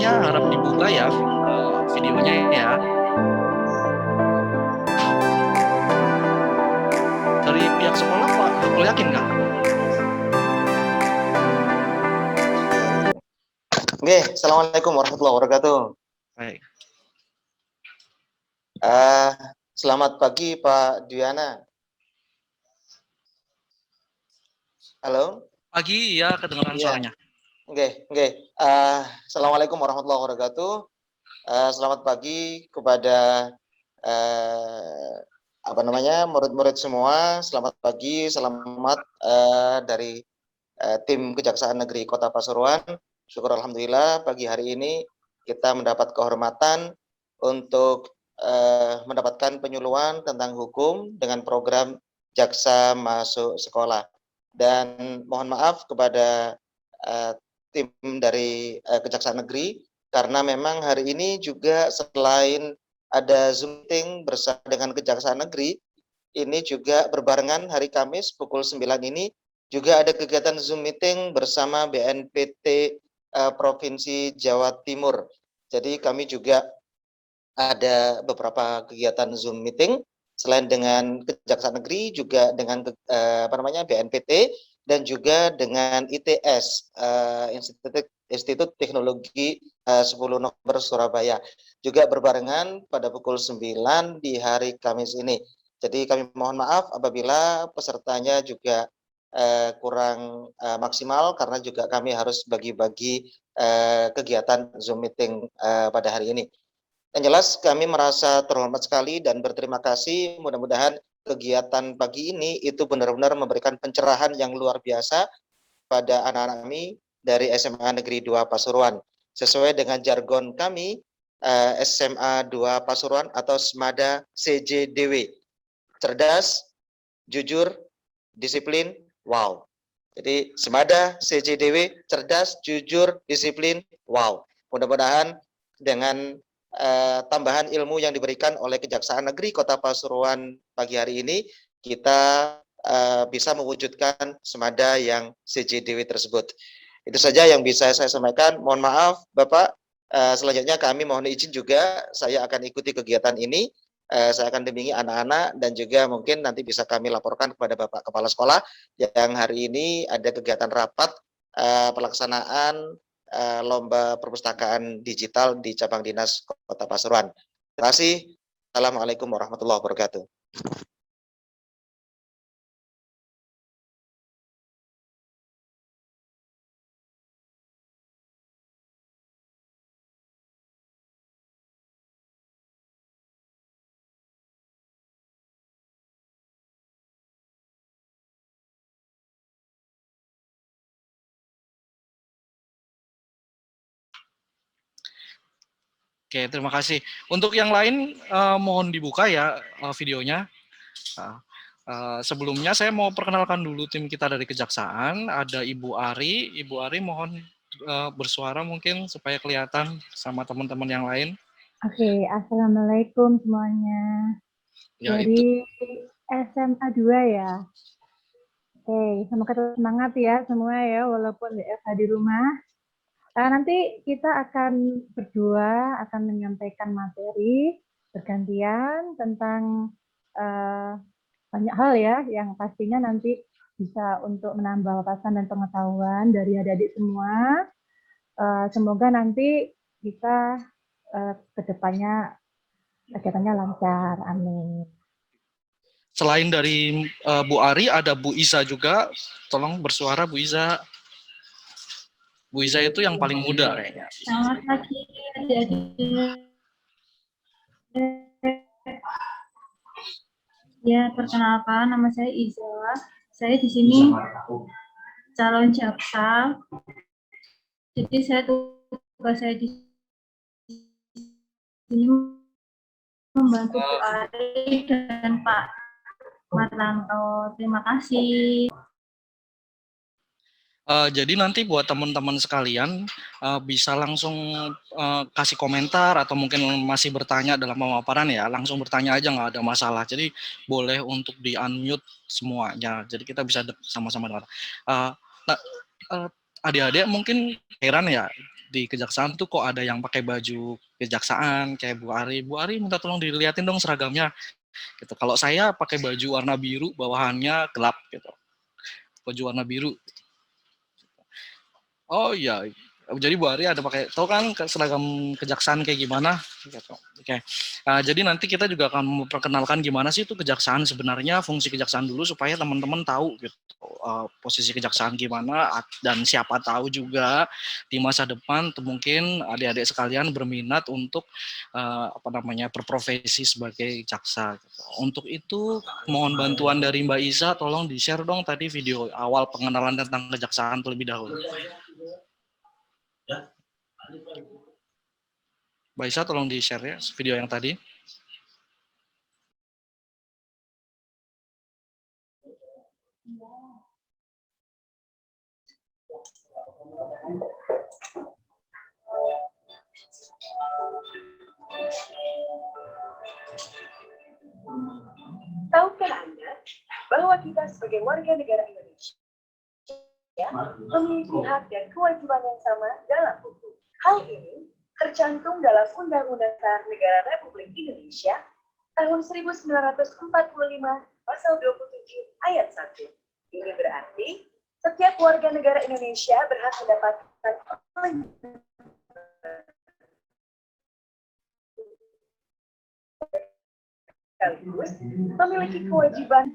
sebelumnya harap dibuka ya videonya ya. Dari pihak sekolah Pak Hakul yakin nggak? Oke, Assalamualaikum warahmatullahi wabarakatuh. Baik. Selamat pagi Pak Dwiana. Halo? Pagi ya, kedengaran suaranya. Oke. Assalamualaikum warahmatullahi wabarakatuh. Selamat pagi kepada murid-murid semua. Selamat pagi, selamat dari tim Kejaksaan Negeri Kota Pasuruan. Syukur alhamdulillah pagi hari ini kita mendapat kehormatan untuk mendapatkan penyuluhan tentang hukum dengan program Jaksa Masuk Sekolah. Dan mohon maaf kepada tim dari Kejaksaan Negeri karena memang hari ini juga selain ada Zoom meeting bersama dengan Kejaksaan Negeri, ini juga berbarengan hari Kamis pukul 9 ini juga ada kegiatan Zoom meeting bersama BNPT Provinsi Jawa Timur. Jadi kami juga ada beberapa kegiatan Zoom meeting selain dengan Kejaksaan Negeri juga dengan BNPT dan juga dengan ITS Institut Teknologi 10 November Surabaya juga berbarengan pada pukul 9 di hari Kamis ini. Jadi kami mohon maaf apabila pesertanya juga kurang maksimal karena juga kami harus bagi-bagi kegiatan Zoom meeting pada hari ini. Yang jelas kami merasa terhormat sekali dan berterima kasih. Mudah-mudahan kegiatan pagi ini itu benar-benar memberikan pencerahan yang luar biasa pada anak-anak kami dari SMA Negeri 2 Pasuruan. Sesuai dengan jargon kami, SMA 2 Pasuruan atau SMADA CJDW. Cerdas, jujur, disiplin, wow. Jadi SMADA CJDW, cerdas, jujur, disiplin, wow. Mudah-mudahan dengan tambahan ilmu yang diberikan oleh Kejaksaan Negeri Kota Pasuruan pagi hari ini, kita bisa mewujudkan SMADA yang CJDW tersebut. Itu saja yang bisa saya sampaikan. Mohon maaf, Bapak. Selanjutnya kami mohon izin juga, saya akan ikuti kegiatan ini. Saya akan dampingi anak-anak dan juga mungkin nanti bisa kami laporkan kepada Bapak Kepala Sekolah yang hari ini ada kegiatan rapat pelaksanaan lomba perpustakaan digital di cabang dinas Kota Pasuruan. Terima kasih. Assalamualaikum warahmatullahi wabarakatuh. Oke, terima kasih. Untuk yang lain mohon dibuka ya videonya. Sebelumnya saya mau perkenalkan dulu tim kita dari Kejaksaan. Ada Ibu Ari. Ibu Ari mohon bersuara mungkin supaya kelihatan sama teman-teman yang lain. Oke, Assalamualaikum semuanya. Ya, dari SMA 2 ya. Oke, semoga tetap semangat ya semua ya, walaupun WFH di rumah. Nanti kita akan berdua akan menyampaikan materi bergantian tentang banyak hal ya, yang pastinya nanti bisa untuk menambah wawasan dan pengetahuan dari adik-adik semua. Semoga nanti kita kedepannya kegiatannya lancar, amin. Selain dari Bu Ari, ada Bu Iza juga. Tolong bersuara Bu Iza. Bu Iza itu yang paling muda kayaknya. Selamat pagi adik-adik. Ya, perkenalkan nama saya Iza. Saya di sini calon jaksa. Jadi tugas saya di sini membantu Bu Ari dan Pak Martanto. Terima kasih. Jadi nanti buat teman-teman sekalian bisa langsung kasih komentar atau mungkin masih bertanya dalam pemaparan ya, langsung bertanya aja, nggak ada masalah. Jadi boleh untuk di unmute semuanya. Jadi kita bisa sama-sama dengar. adik-adik mungkin heran ya, di kejaksaan tuh kok ada yang pakai baju kejaksaan kayak Bu Ari. Bu Ari minta tolong dilihatin dong seragamnya gitu. Kalau saya pakai baju warna biru, bawahannya gelap gitu. Baju warna biru. Oh iya, jadi Bu Ari ada pakai, tahu kan seragam kejaksaan kayak gimana? Gitu. Oke. Jadi nanti kita juga akan memperkenalkan gimana sih itu kejaksaan sebenarnya, fungsi kejaksaan dulu supaya teman-teman tahu gitu posisi kejaksaan gimana, dan siapa tahu juga di masa depan mungkin adik-adik sekalian berminat untuk berprofesi sebagai jaksa. Gitu. Untuk itu mohon bantuan dari Mbak Isa, tolong di-share dong tadi video awal pengenalan tentang kejaksaan terlebih dahulu. Mbak Isa tolong di-share ya video yang tadi. Tahukah Anda bahwa kita sebagai warga negara Indonesia memiliki hak dan kewajiban yang sama dalam hukum? Hal ini tercantum dalam Undang-Undang Dasar Negara Republik Indonesia tahun 1945 pasal 27 ayat 1. Ini berarti setiap warga negara Indonesia berhak mendapatkan sekaligus memiliki kewajiban.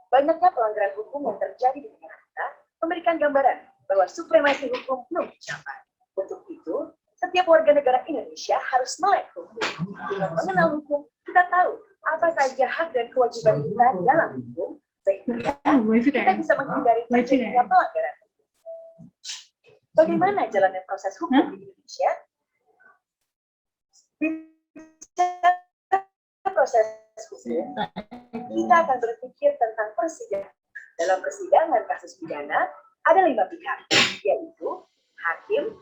Banyaknya pelanggaran hukum yang terjadi di negara kita memberikan gambaran bahwa supremasi hukum belum tercapai. Untuk itu, setiap warga negara Indonesia harus melek hukum. Dengan mengenal hukum, kita tahu apa saja hak dan kewajiban kita dalam hukum, sehingga kita bisa menghindari terjadinya pelanggaran hukum. Bagaimana jalannya proses hukum di Indonesia? Bicara proses hukum, kita akan berpikir tentang persidangan. Dalam persidangan kasus pidana, ada 5 pihak, yaitu hakim,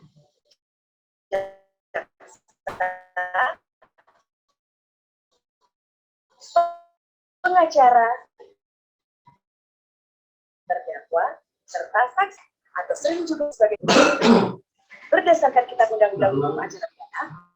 pengacara, terdakwa, serta saksi, atau sering juga sebagai berdasarkan kitab undang-undang hukum acara pidana.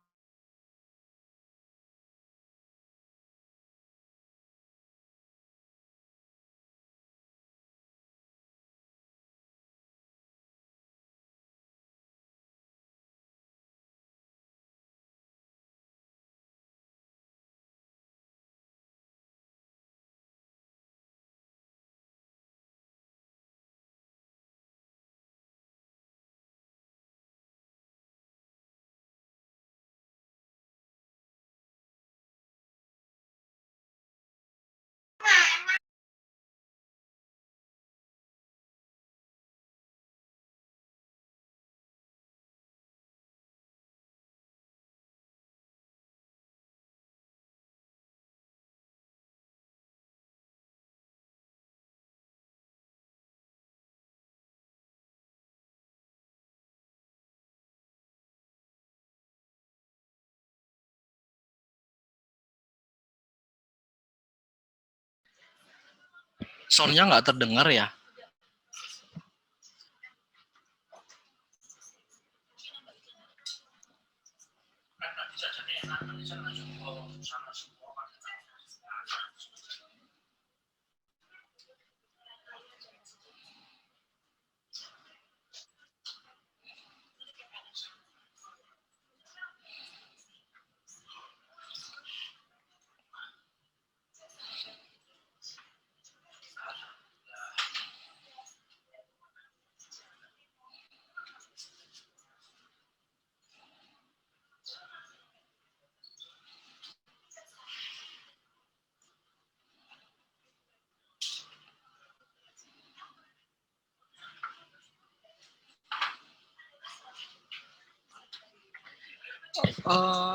Soundnya nggak terdengar ya?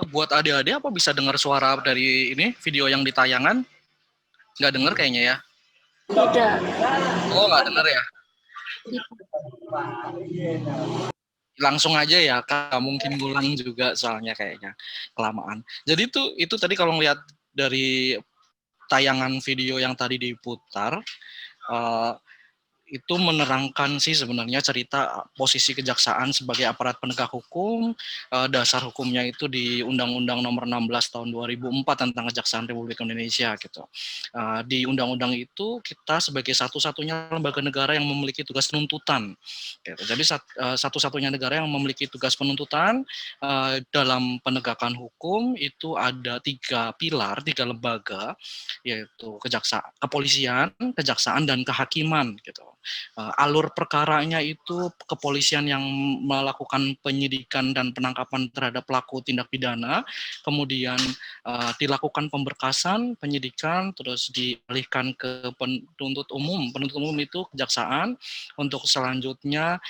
Buat adik-adik apa bisa dengar suara dari ini video yang ditayangan? Nggak dengar kayaknya ya? Tidak. Oh, nggak dengar ya? Langsung aja ya, Kak. Mungkin ngulang juga soalnya kayaknya kelamaan. Jadi itu tadi kalau ngelihat dari tayangan video yang tadi diputar, itu menerangkan sih sebenarnya cerita posisi kejaksaan sebagai aparat penegak hukum. Dasar hukumnya itu di Undang-Undang Nomor 16 Tahun 2004 tentang Kejaksaan Republik Indonesia gitu. Di undang-undang itu kita sebagai satu-satunya lembaga negara yang memiliki tugas penuntutan. Gitu. Jadi satu-satunya negara yang memiliki tugas penuntutan dalam penegakan hukum itu ada 3 pilar, 3 lembaga, yaitu kepolisian, kejaksaan, dan kehakiman gitu. Alur perkaranya itu kepolisian yang melakukan penyidikan dan penangkapan terhadap pelaku tindak pidana, kemudian dilakukan pemberkasan, penyidikan, terus dialihkan ke penuntut umum. Penuntut umum itu kejaksaan, untuk selanjutnya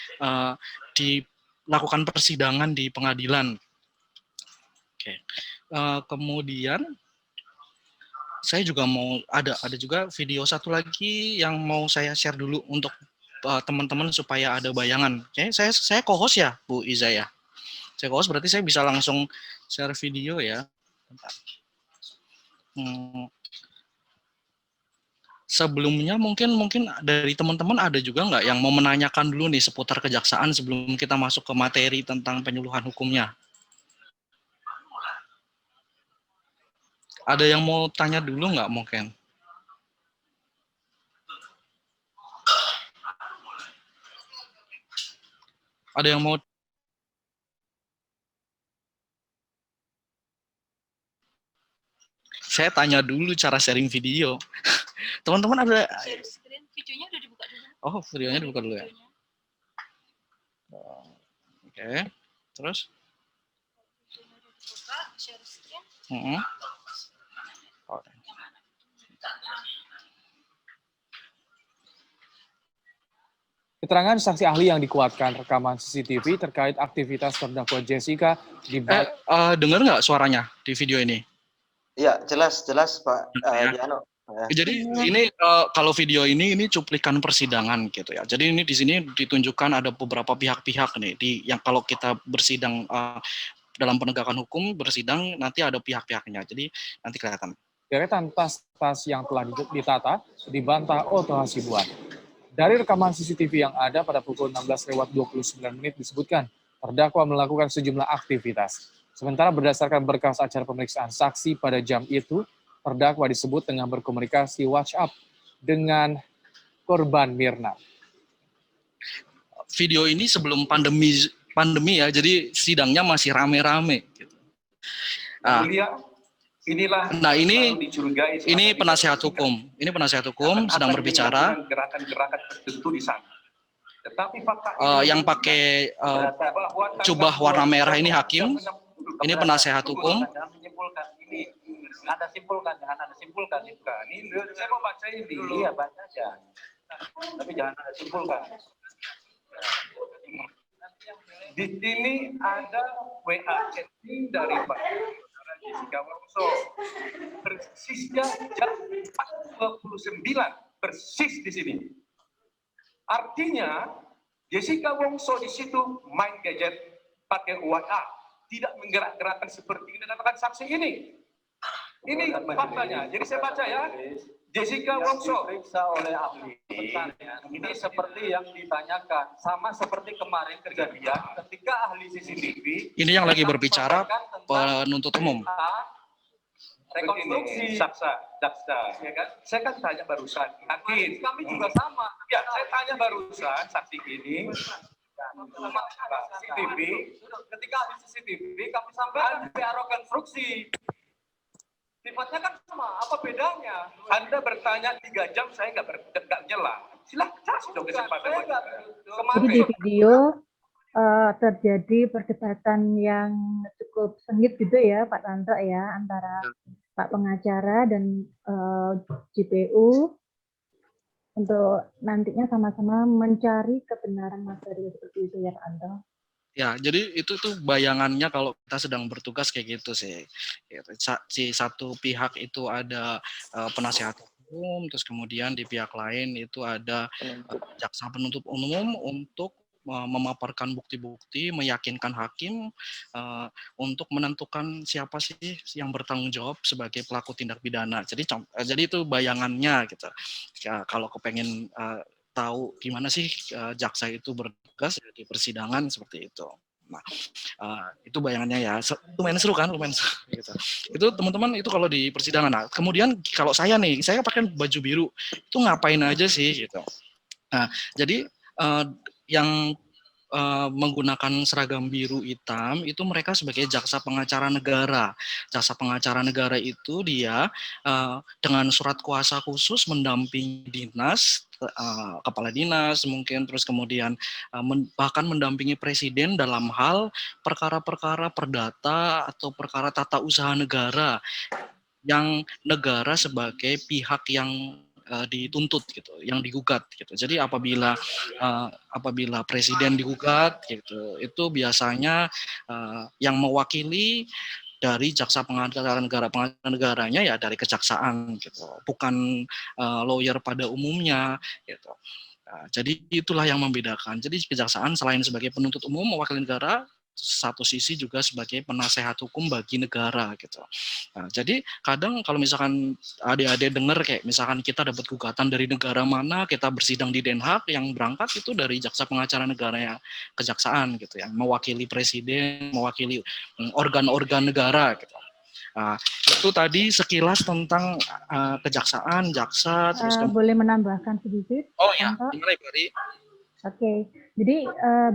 dilakukan persidangan di pengadilan. Oke. Kemudian saya juga mau ada juga video satu lagi yang mau saya share dulu untuk teman-teman supaya ada bayangan. Oke, saya co-host ya, Bu Iza ya. Saya co-host berarti saya bisa langsung share video ya. Sebelumnya mungkin dari teman-teman ada juga nggak yang mau menanyakan dulu nih seputar kejaksaan sebelum kita masuk ke materi tentang penyuluhan hukumnya? Ada yang mau tanya dulu nggak mungkin? Ada yang mau? Saya tanya dulu cara sharing video. Teman-teman ada? Share screen, videonya udah dibuka dulu. Oh, videonya dibuka dulu ya. Oke, terus? Videonya udah dibuka, share screen. Oke. Keterangan saksi ahli yang dikuatkan rekaman CCTV terkait aktivitas terdakwa Jessica di dengar nggak suaranya di video ini? Iya, jelas Pak Jano. Jadi ini kalau video ini cuplikan persidangan gitu ya. Jadi ini di sini ditunjukkan ada beberapa pihak-pihak nih yang kalau kita bersidang dalam penegakan hukum bersidang nanti ada pihak-pihaknya. Jadi nanti kelihatan. deretan tas-tas yang telah ditata dibantah Oto Hasibuan. Dari rekaman CCTV yang ada pada pukul 16:29 disebutkan terdakwa melakukan sejumlah aktivitas. Sementara berdasarkan berkas acara pemeriksaan saksi pada jam itu, terdakwa disebut tengah berkomunikasi WhatsApp dengan korban Mirna. Video ini sebelum pandemi ya, jadi sidangnya masih rame-rame. Gitu. Nah ini penasihat hukum. Ini penasihat hukum sedang berbicara. Gerakan-gerakan tertentu di sana. Tetapi yang pakai jubah warna merah ini hakim. Ini penasihat hukum. Ini Anda simpulkan, jangan Anda simpulkan. Ini saya mau baca ini dulu. Iya, baca aja. Tapi jangan Anda simpulkan. Di sini ada WA chatting dari Pak Jessica Wongso. Persisnya jam 4:29, persis di sini. Artinya Jessica Wongso di situ main gadget, pakai WA, tidak menggerak-gerakkan seperti ini dikatakan saksi ini. Ini faktanya. Jadi saya baca ya. Jessica Wongso diperiksa oleh ahli. Ini seperti yang ditanyakan, sama seperti kemarin kejadian ketika ahli CCTV. Ini yang lagi berbicara penuntut umum. Rekonstruksi jaksa, ya kan? Saya kan tanya barusan, yakin kami juga sama. Ya, saya tanya barusan saksi ini sama CCTV. Ketika ahli CCTV kami sampaikan rekonstruksi. Sifatnya kan sama, apa bedanya? Anda bertanya 3 jam, saya nggak nyela. Silahkan dong kesempatan. Jadi di video terjadi perdebatan yang cukup sengit gitu ya Pak Tanto ya, antara Pak pengacara dan JPU untuk nantinya sama-sama mencari kebenaran materi seperti itu ya Pak Tanto. Ya, jadi itu tuh bayangannya kalau kita sedang bertugas kayak gitu sih. Si satu pihak itu ada penasihat hukum, terus kemudian di pihak lain itu ada jaksa penuntut umum untuk memaparkan bukti-bukti, meyakinkan hakim untuk menentukan siapa sih yang bertanggung jawab sebagai pelaku tindak pidana. Jadi itu bayangannya gitu. Ya, kalau kepengen tahu gimana sih jaksa itu bertugas di persidangan seperti itu. Nah, itu bayangannya ya. Lumayan seru kan, lumayan seru, gitu. Itu teman-teman itu kalau di persidangan. Nah, kemudian kalau saya nih, saya pakai baju biru, itu ngapain aja sih gitu. Nah, jadi yang menggunakan seragam biru hitam itu mereka sebagai jaksa pengacara negara. Jaksa pengacara negara itu dia dengan surat kuasa khusus mendampingi dinas, kepala dinas mungkin, terus kemudian bahkan mendampingi presiden dalam hal perkara-perkara perdata atau perkara tata usaha negara yang negara sebagai pihak yang dituntut gitu, yang digugat gitu. Jadi apabila presiden digugat gitu, itu biasanya yang mewakili dari jaksa pengacara negaranya ya dari kejaksaan gitu, bukan lawyer pada umumnya gitu. Nah, jadi itulah yang membedakan. Jadi kejaksaan selain sebagai penuntut umum mewakili negara, satu sisi juga sebagai penasehat hukum bagi negara gitu. Nah, jadi kadang kalau misalkan adik-adik dengar kayak misalkan kita dapat gugatan dari negara mana, kita bersidang di Den Haag, yang berangkat itu dari jaksa pengacara negara ya, kejaksaan gitu ya, mewakili presiden, mewakili organ-organ negara gitu. Nah, itu tadi sekilas tentang kejaksaan, jaksa, terus Boleh menambahkan sedikit? oh ya, Tanto? gimana Ibu Ari? Oke, jadi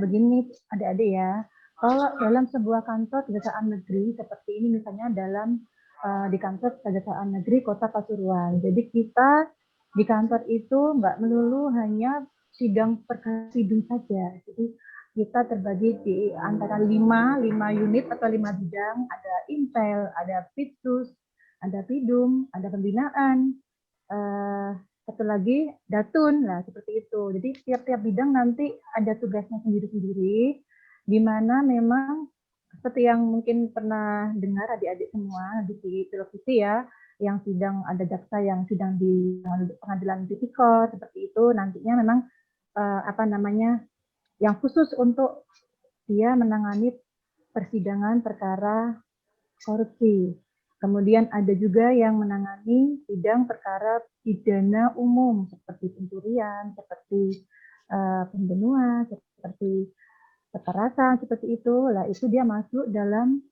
begini adik-adik ya, kalau dalam sebuah kantor kejaksaan negeri seperti ini misalnya dalam di kantor kejaksaan negeri Kota Pasuruan, jadi kita di kantor itu nggak melulu hanya sidang perkara sidang saja, jadi kita terbagi di antara 5 unit atau 5 bidang, ada Intel, ada Pitsus, ada Pidum, ada pembinaan, satu lagi datun lah seperti itu. Jadi tiap-tiap bidang nanti ada tugasnya sendiri-sendiri, di mana memang seperti yang mungkin pernah dengar adik-adik semua di televisi ya, yang sidang ada jaksa yang sidang di pengadilan tipikor seperti itu, nantinya memang yang khusus untuk dia menangani persidangan perkara korupsi. Kemudian ada juga yang menangani sidang perkara pidana umum seperti pencurian, seperti pembunuhan, seperti kekerasan, seperti itu. Lah itu dia masuk dalam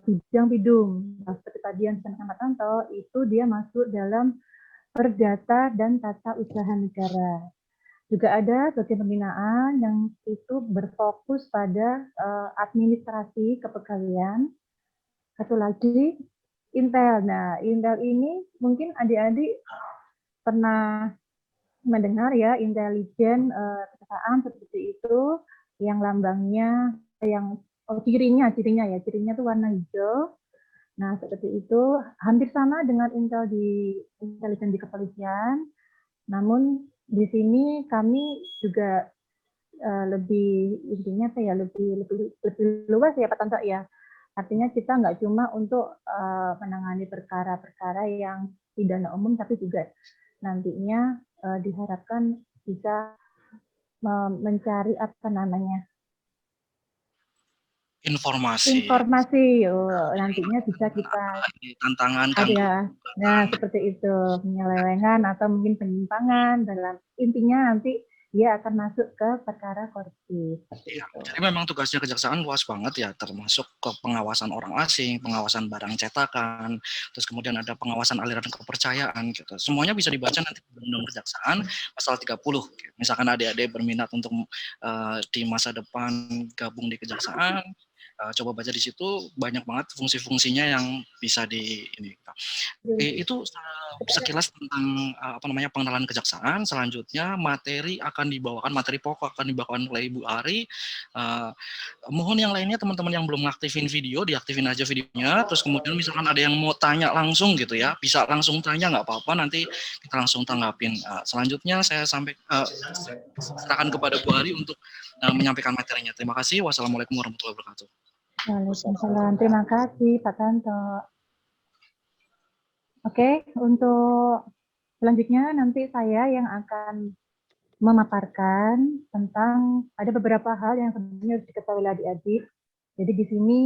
bidang bidung. Nah, seperti tadi yang disampaikan Pak Tanto, itu dia masuk dalam perdata dan tata usaha negara. Juga ada bagian pembinaan yang itu berfokus pada administrasi kepegawaian. Satu lagi Intel. Nah, Intel ini mungkin adik-adik pernah mendengar ya, intelijen kejaksaan seperti itu, yang lambangnya, cirinya tuh warna hijau. Nah, seperti itu, hampir sama dengan Intel di intelijen di kepolisian. Namun di sini kami juga lebih intinya lebih luas ya Pak Tanto ya. Artinya kita nggak cuma untuk menangani perkara-perkara yang pidana umum, tapi juga nantinya diharapkan bisa mencari Informasi nantinya bisa kita tantangan kan. Nah, seperti itu, penyelewengan atau mungkin penyimpangan dalam intinya nanti dia akan masuk ke perkara korupsi. Ya, jadi memang tugasnya kejaksaan luas banget ya, termasuk ke pengawasan orang asing, pengawasan barang cetakan, terus kemudian ada pengawasan aliran kepercayaan gitu. Semuanya bisa dibaca nanti di Undang-Undang Kejaksaan pasal 30. Misalkan adik-adik berminat untuk di masa depan gabung di kejaksaan, coba baca di situ, banyak banget fungsi-fungsinya yang bisa di ini. Itu sekilas tentang pengenalan kejaksaan. Selanjutnya materi pokok akan dibawakan oleh Ibu Ari. Mohon yang lainnya teman-teman yang belum ngaktifin video, diaktifin aja videonya. Terus kemudian misalkan ada yang mau tanya langsung gitu ya, bisa langsung tanya, nggak apa-apa, nanti kita langsung tanggapin. Selanjutnya saya serahkan kepada Bu Ari untuk menyampaikan materinya. Terima kasih. Wassalamualaikum warahmatullahi wabarakatuh. Waalaikumsalam. Terima kasih Pak Tanto. Oke, untuk selanjutnya nanti saya yang akan memaparkan tentang ada beberapa hal yang sebenarnya harus diketahui oleh adik-adik. Jadi di sini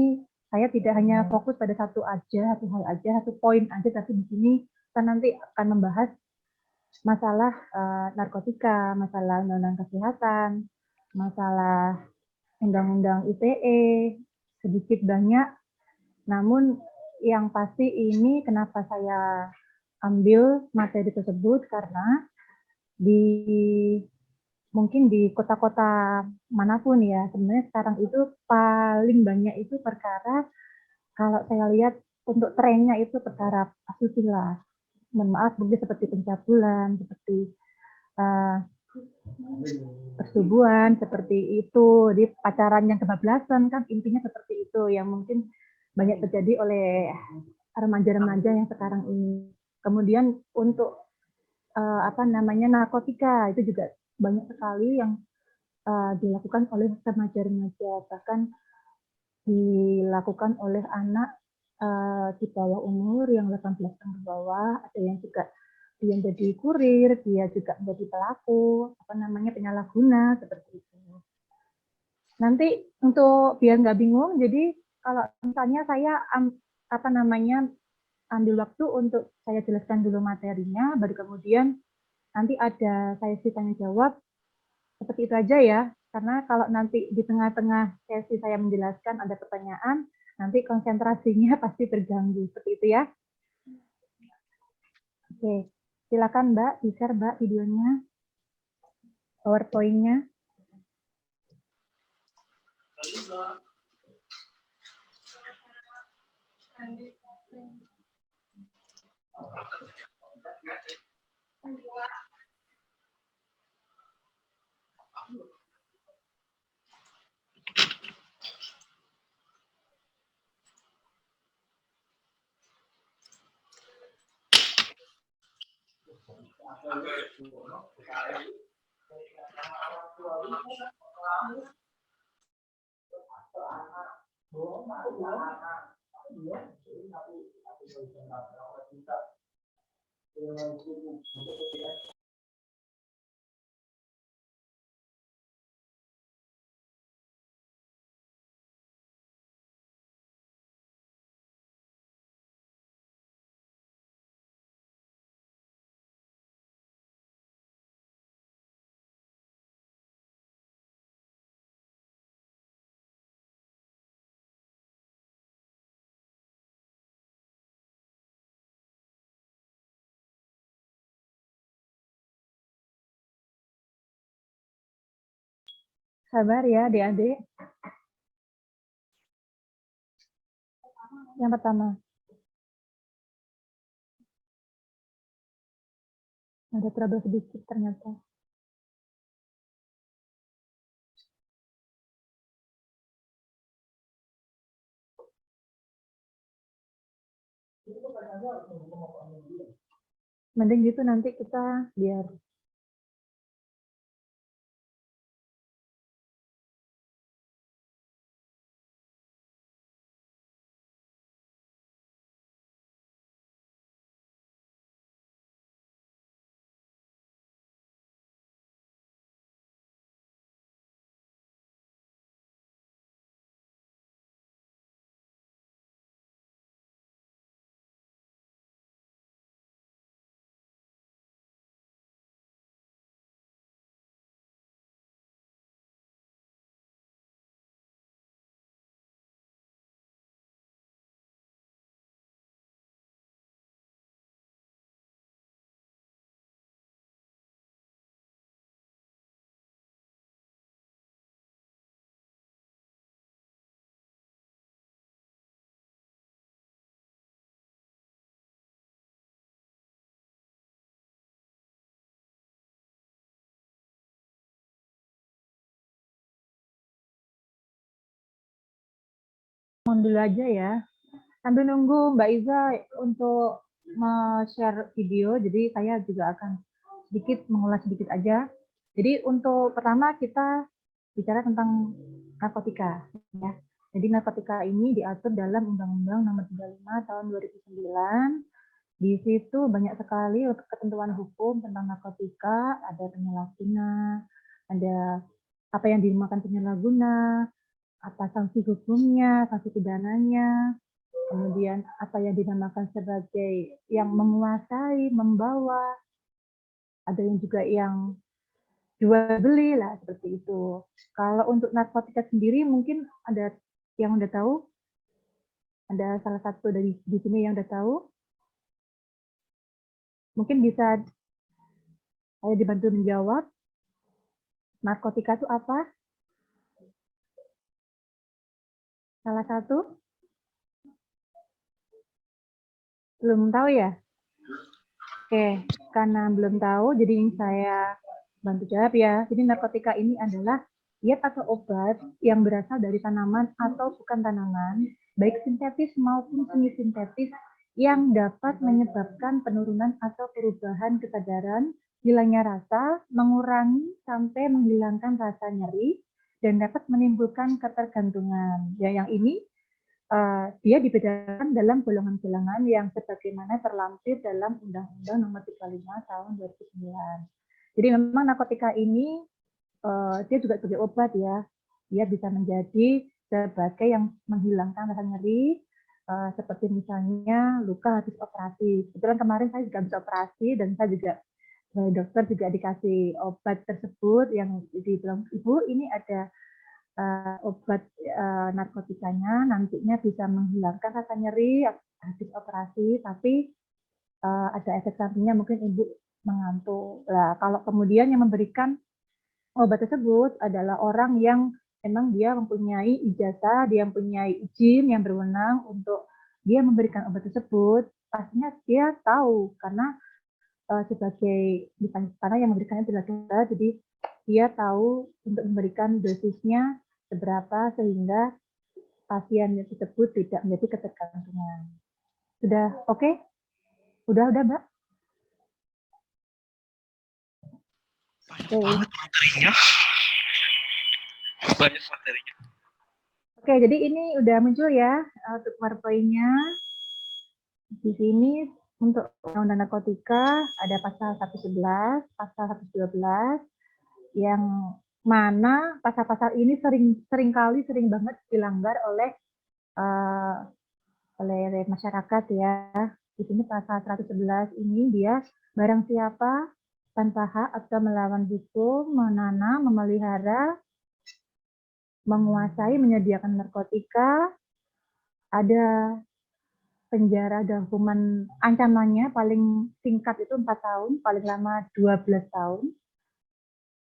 saya tidak hanya fokus pada satu hal aja, satu poin aja, tapi di sini kita nanti akan membahas masalah narkotika, masalah undang-undang kesehatan, masalah undang-undang ITE, sedikit banyak. Namun yang pasti ini kenapa saya ambil materi tersebut karena mungkin di kota-kota manapun ya, sebenarnya sekarang itu paling banyak itu perkara, kalau saya lihat untuk trennya itu perkara asusila. Mohon maaf, mungkin seperti pencabulan, seperti persetubuhan, seperti itu, di pacaran yang kebablasan kan intinya seperti itu yang mungkin banyak terjadi oleh remaja-remaja yang sekarang ini. Kemudian untuk narkotika itu juga banyak sekali yang dilakukan oleh remaja-remaja, bahkan dilakukan oleh anak di bawah umur yang 18 tahun ke bawah, ada yang juga dia jadi kurir, dia juga menjadi pelaku, penyalahguna seperti itu. Nanti untuk biar nggak bingung, jadi kalau misalnya saya ambil waktu untuk saya jelaskan dulu materinya, baru kemudian nanti ada sesi tanya jawab, seperti itu aja ya. Karena kalau nanti di tengah-tengah sesi saya menjelaskan ada pertanyaan, nanti konsentrasinya pasti terganggu. Seperti itu ya. Oke, silakan Mbak, di-share Mbak videonya, PowerPoint-nya. Sabar ya adik-adik. Yang pertama. Ada trouble sedikit ternyata. Mending gitu nanti kita biar mohon dulu aja ya. Sambil nunggu Mbak Iza untuk share video, jadi saya juga akan sedikit mengulas sedikit aja. Jadi untuk pertama kita bicara tentang narkotika. Ya. Jadi narkotika ini diatur dalam Undang-Undang Nomor 35 Tahun 2009. Di situ banyak sekali ketentuan hukum tentang narkotika, ada penyalahguna, ada apa yang dinamakan penyalahguna, apa sanksi hukumnya, sanksi pidananya, kemudian apa yang dinamakan sebagai yang menguasai, membawa, ada yang juga yang jual beli lah seperti itu. Kalau untuk narkotika sendiri mungkin ada yang udah tahu? Ada salah satu dari di sini yang udah tahu? Mungkin bisa saya dibantu menjawab. Narkotika itu apa? Salah satu? Belum tahu ya? Oke, karena belum tahu, jadi saya bantu jawab ya. Jadi narkotika ini adalah zat atau obat yang berasal dari tanaman atau bukan tanaman, baik sintetis maupun semi sintetis, yang dapat menyebabkan penurunan atau perubahan kesadaran, hilangnya rasa, mengurangi sampai menghilangkan rasa nyeri, dan dapat menimbulkan ketergantungan. Ya, yang ini dia dibedakan dalam golongan-golongan yang sebagaimana terlampir dalam Undang-Undang Nomor 35 Tahun 2009. Jadi memang narkotika ini dia juga sebagai obat ya. Dia bisa menjadi sebagai yang menghilangkan rasa nyeri, seperti misalnya luka habis operasi. Kebetulan kemarin saya juga habis operasi dan saya juga dokter juga dikasih obat tersebut yang dibilang, Ibu ini ada obat narkotikanya nantinya bisa menghilangkan rasa nyeri habis operasi, tapi ada efek sampingnya mungkin ibu mengantuk. Nah, kalau kemudian yang memberikan obat tersebut adalah orang yang memang dia mempunyai ijazah, dia mempunyai izin yang berwenang untuk dia memberikan obat tersebut, pastinya dia tahu karena sebagai karena yang memberikannya adalah dokter, jadi dia tahu untuk memberikan dosisnya seberapa sehingga pasien tersebut tidak menjadi ketergantungan. Sudah oke? Okay? Udah Mbak? Banyak banget materinya. Banyak materinya. Oke, jadi ini udah muncul ya untuk PowerPoint-nya. Di sini untuk undang-undang narkotika ada pasal 111, pasal 112 yang mana pasal-pasal ini sering banget dilanggar oleh masyarakat ya. Di sini pasal 111 ini dia barang siapa tanpa hak atau melawan hukum menanam, memelihara, menguasai, menyediakan narkotika, ada penjara, ada hukuman ancamannya paling singkat itu 4 tahun, paling lama 12 tahun.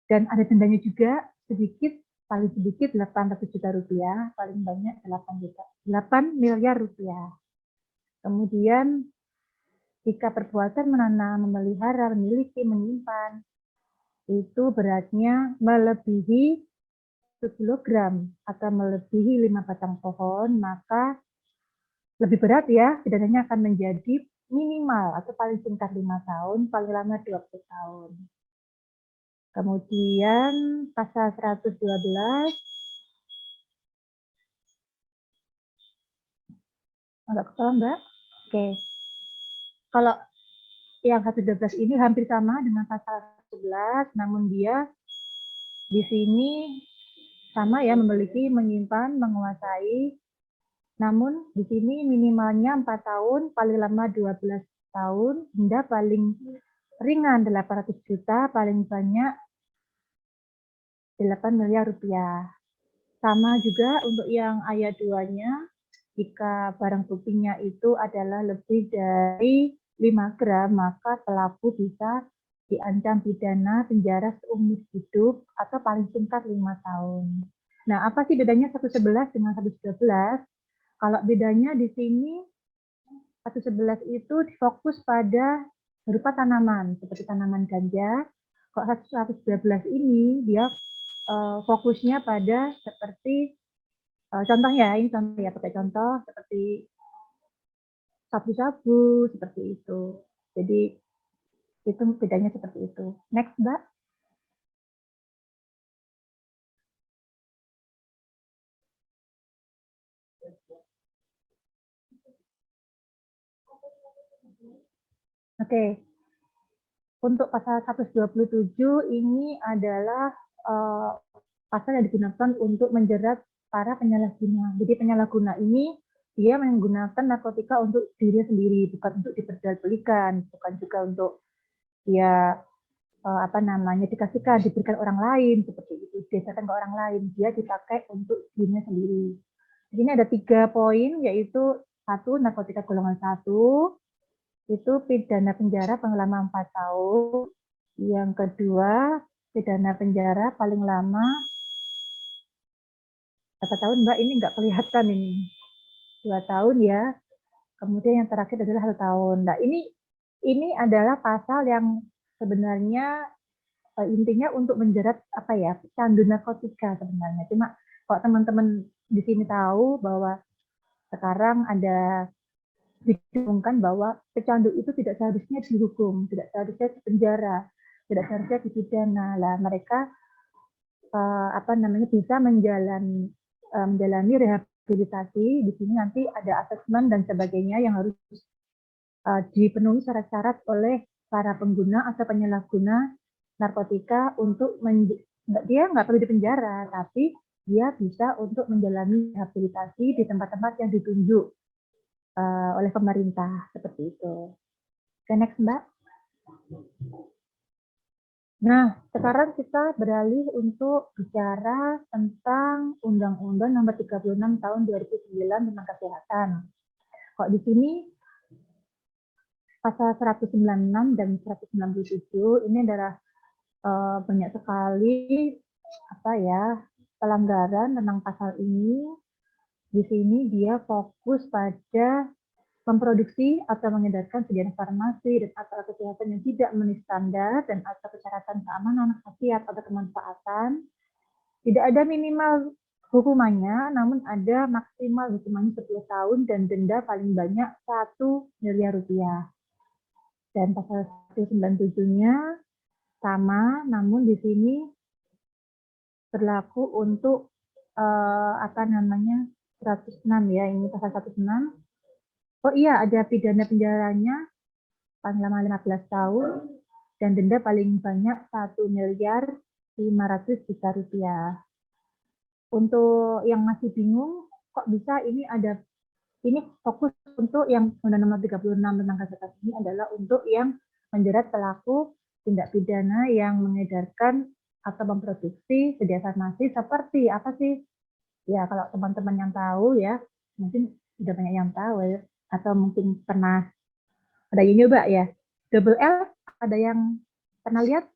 Dan ada dendanya juga sedikit, paling sedikit 800 juta rupiah, paling banyak 8 miliar rupiah. Kemudian jika perbuatan menanam, memelihara, memiliki, menyimpan, itu beratnya melebihi 1 kilogram atau melebihi 5 batang pohon, maka lebih berat ya, pidananya akan menjadi minimal atau paling singkat 5 tahun, paling lama 20 tahun. Kemudian pasal 112, agak kepala Mbak? Oke. Kalau yang 112 ini hampir sama dengan pasal 11, namun dia di sini sama ya, memiliki, menyimpan, menguasai. Namun di sini minimalnya 4 tahun, paling lama 12 tahun, denda paling ringan 800 juta, paling banyak 8 miliar rupiah. Sama juga untuk yang ayat 2-nya, jika barang buktinya itu adalah lebih dari 5 gram, maka pelaku bisa diancam pidana penjara seumur hidup atau paling singkat 5 tahun. Nah, apa sih bedanya 111 dengan 112? Kalau bedanya di sini 111 itu difokus pada berupa tanaman seperti tanaman ganja. Kalau 112 ini dia fokusnya pada seperti contohnya, ini contoh ya, pakai contoh seperti sabu-sabu seperti itu. Jadi itu bedanya seperti itu. Next, Mbak. Oke. Untuk pasal 127 ini adalah pasal yang digunakan untuk menjerat para penyalahguna. Jadi penyalahguna ini dia menggunakan narkotika untuk diri sendiri, bukan untuk diperjualbelikan, bukan juga untuk dia diberikan orang lain seperti itu, didesakan ke orang lain, dia dipakai untuk dirinya sendiri. Di sini ada 3 poin, yaitu 1, narkotika golongan 1, itu pidana penjara paling lama 4 tahun. Yang kedua, pidana penjara paling lama berapa tahun, Mbak? Ini nggak kelihatan ini. 2 tahun ya. Kemudian yang terakhir adalah 1 tahun. Nah, ini adalah pasal yang sebenarnya intinya untuk menjerat pecandu narkotika sebenarnya. Cuma kalau teman-teman di sini tahu bahwa sekarang ada didengungkan bahwa pecandu itu tidak seharusnya dihukum, tidak seharusnya dipenjara, tidak seharusnya dipidana. Lah mereka bisa menjalani rehabilitasi. Di sini nanti ada asesmen dan sebagainya yang harus dipenuhi syarat-syarat oleh para pengguna atau penyalahguna narkotika untuk dia nggak perlu dipenjara, tapi dia bisa untuk menjalani rehabilitasi di tempat-tempat yang ditunjuk oleh pemerintah seperti itu. Oke, next Mbak. Nah, sekarang kita beralih untuk bicara tentang Undang-Undang Nomor 36 Tahun 2009 tentang kesehatan. Kok di sini pasal 196 dan 197 ini adalah banyak sekali pelanggaran tentang pasal ini. Di sini dia fokus pada memproduksi atau mengedarkan sediaan farmasi dan alat kesehatan yang tidak memenuhi standar dan atau persyaratan keamanan, khasiat atau kemanfaatan. Tidak ada minimal hukumannya, namun ada maksimal hukumannya 10 tahun dan denda paling banyak 1 miliar rupiah. Dan pasal 197-nya sama, namun di sini berlaku untuk 106 ya, ini pasal 106. Oh iya, ada pidana penjaranya paling lama 15 tahun dan denda paling banyak 1.500.000.000 rupiah. Untuk yang masih bingung, kok bisa ini fokus untuk yang Undang-Undang Nomor 36 tentang kesehatan ini adalah untuk yang menjerat pelaku tindak pidana yang mengedarkan atau memproduksi sedia farmasi seperti apa sih? Ya, kalau teman-teman yang tahu ya, mungkin sudah banyak yang tahu ya, atau mungkin pernah ada yang nyoba ya. Double L, ada yang pernah lihat?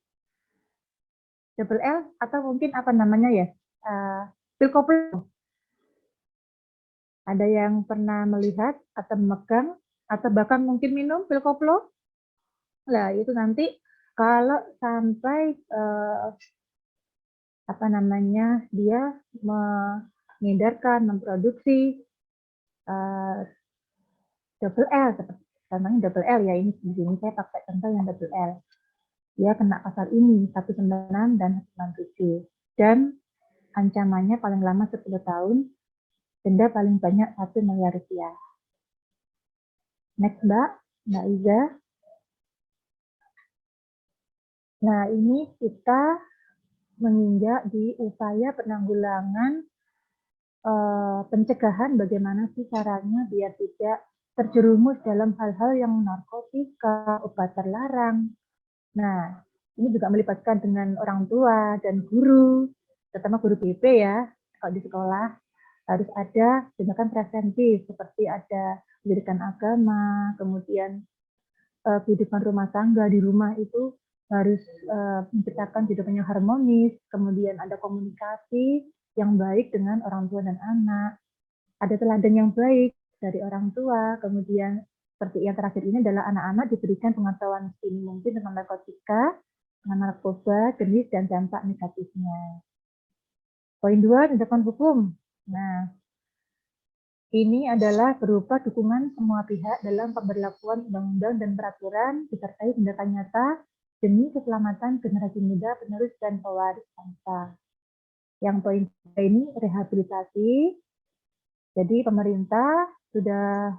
Double L atau mungkin pil koplo. Ada yang pernah melihat atau memegang atau bahkan mungkin minum pil koplo? Nah, itu nanti kalau sampai dia mengedarkan, memproduksi double L, contohnya double L ya, ini di sini saya pakai contoh yang double L. Dia kena pasal ini 196 dan 197 dan ancamannya paling lama 10 tahun, denda paling banyak 1 miliar rupiah. Next Mbak Iza. Nah, ini kita menginjak di upaya penanggulangan pencegahan bagaimana sih caranya biar tidak terjerumus dalam hal-hal yang narkotika, obat terlarang. Nah, ini juga melibatkan dengan orang tua dan guru, terutama guru BP ya, kalau di sekolah harus ada tindakan preventif seperti ada pendidikan agama, kemudian kehidupan rumah tangga di rumah itu harus menciptakan kehidupan yang harmonis, kemudian ada komunikasi yang baik dengan orang tua dan anak, ada teladan yang baik dari orang tua, kemudian seperti yang terakhir ini adalah anak-anak diberikan pengetahuan sedini mungkin tentang narkotika, dengan narkoba, jenis dan dampak negatifnya. Poin 2, tindakan hukum. Nah, ini adalah berupa dukungan semua pihak dalam pemberlakuan undang-undang dan peraturan disertai tindakan nyata demi keselamatan generasi muda, penerus dan pewaris bangsa. Yang poin ini rehabilitasi. Jadi pemerintah sudah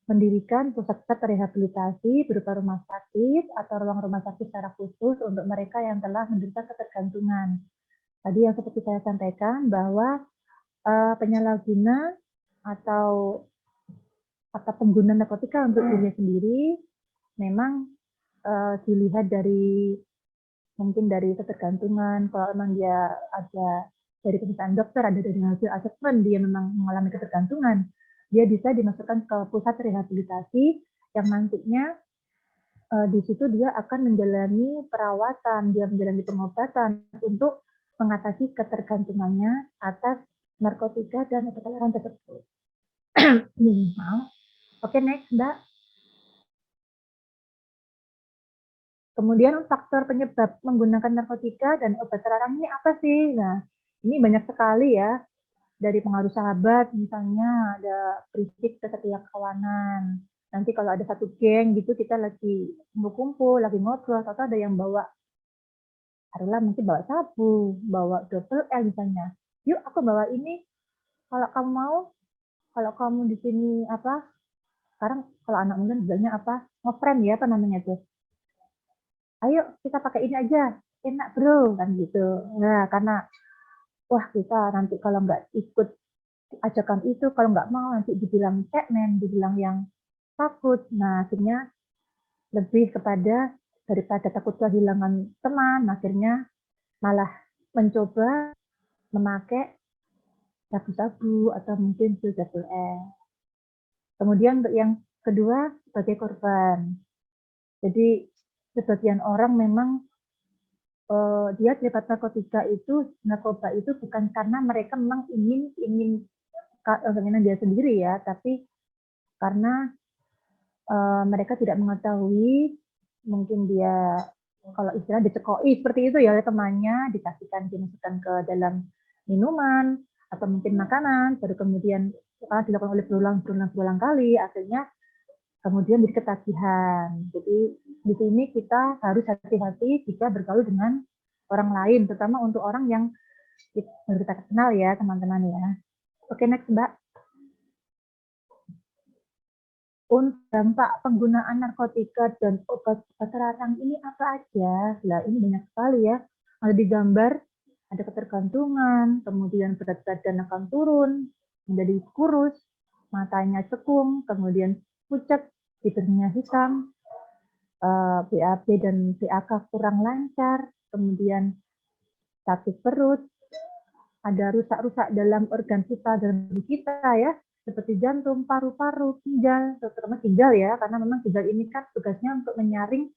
mendirikan pusat-pusat rehabilitasi berupa rumah sakit atau ruang rumah sakit secara khusus untuk mereka yang telah menderita ketergantungan. Tadi yang seperti saya sampaikan bahwa penyalahguna atau pengguna narkotika untuk dirinya sendiri memang dilihat dari mungkin dari ketergantungan, kalau memang dia ada dari pemeriksaan dokter, ada dari hasil asesmen dia memang mengalami ketergantungan, dia bisa dimasukkan ke pusat rehabilitasi yang nantinya di situ dia akan menjalani perawatan, dia menjalani pengobatan untuk mengatasi ketergantungannya atas narkotika dan obat terlarang tersebut. Oke, next, Mbak. Kemudian faktor penyebab menggunakan narkotika dan obat terlarang ini apa sih? Nah, ini banyak sekali ya. Dari pengaruh sahabat, misalnya ada berisik kesetia kawanan. Nanti kalau ada satu geng gitu, kita lagi kumpul-kumpul, lagi ngobrol, atau ada yang bawa, adalah mungkin bawa sabu, bawa double L misalnya. Yuk, aku bawa ini. Kalau kamu mau, kalau kamu di sini apa? Sekarang kalau anak muda bilangnya apa? Ngefriend ya, apa namanya tuh? Ayo kita pakai ini aja, enak bro, kan gitu. Nah, karena wah kita nanti kalau nggak ikut ajakan itu, kalau nggak mau nanti dibilang cekmen, dibilang yang takut. Nah, akhirnya lebih kepada daripada takut kehilangan teman, akhirnya malah mencoba memakai sabu-sabu atau mungkin pil double L. Kemudian untuk yang kedua sebagai korban. Jadi sebagian orang memang dia terlibat narkoba itu bukan karena mereka memang ingin keinginan dia sendiri ya, tapi karena mereka tidak mengetahui, mungkin dia kalau istilah dicekoi seperti itu ya oleh temannya, dimasukkan ke dalam minuman atau mungkin makanan, baru kemudian dilakukan oleh berulang kali, akhirnya kemudian jadi ketagihan. Jadi di sini kita harus hati-hati jika bergaul dengan orang lain, terutama untuk orang yang baru kita kenal ya teman-teman ya. Oke, next Mbak. Untuk dampak penggunaan narkotika dan obat terlarang ini apa aja? Nah, ini banyak sekali ya. Ada di gambar, ada ketergantungan, kemudian berat badan akan turun, menjadi kurus, matanya cekung, kemudian pucat, bibirnya hitam, BAB dan BAK kurang lancar, kemudian sakit perut, ada rusak-rusak dalam organ kita dan tubuh kita ya, seperti jantung, paru-paru, ginjal, terutama ginjal ya, karena memang ginjal ini kan tugasnya untuk menyaring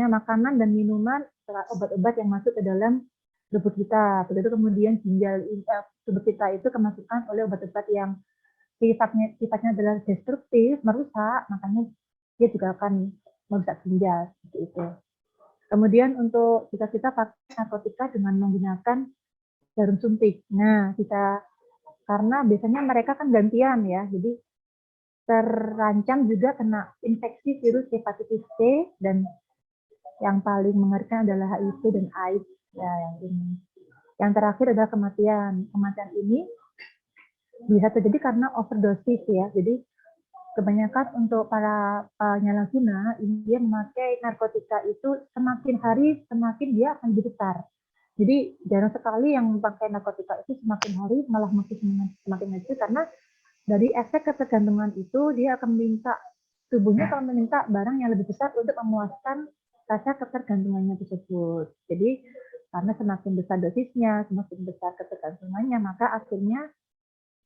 makanan dan minuman, obat-obat yang masuk ke dalam tubuh kita. Begitu kemudian ginjal tubuh kita itu kemasukan oleh obat-obat yang sifatnya adalah destruktif, merusak, makanya dia juga akan merusak ginjal seperti itu. Kemudian untuk jika kita pakai narkotika dengan menggunakan jarum suntik, nah kita karena biasanya mereka kan gantian ya, jadi terancam juga kena infeksi virus hepatitis C dan yang paling mengerikan adalah HIV dan AIDS ya yang ini. Yang terakhir adalah kematian. Kematian ini bisa terjadi karena overdosis ya. Jadi kebanyakan untuk para penyalahguna dia memakai narkotika itu semakin hari semakin dia akan lebih besar. Jadi jarang sekali yang memakai narkotika itu semakin hari malah semakin kecil karena dari efek ketergantungan itu dia akan meminta tubuhnya akan meminta barang yang lebih besar untuk memuaskan rasa ketergantungannya tersebut. Jadi karena semakin besar dosisnya, semakin besar ketergantungannya, maka akhirnya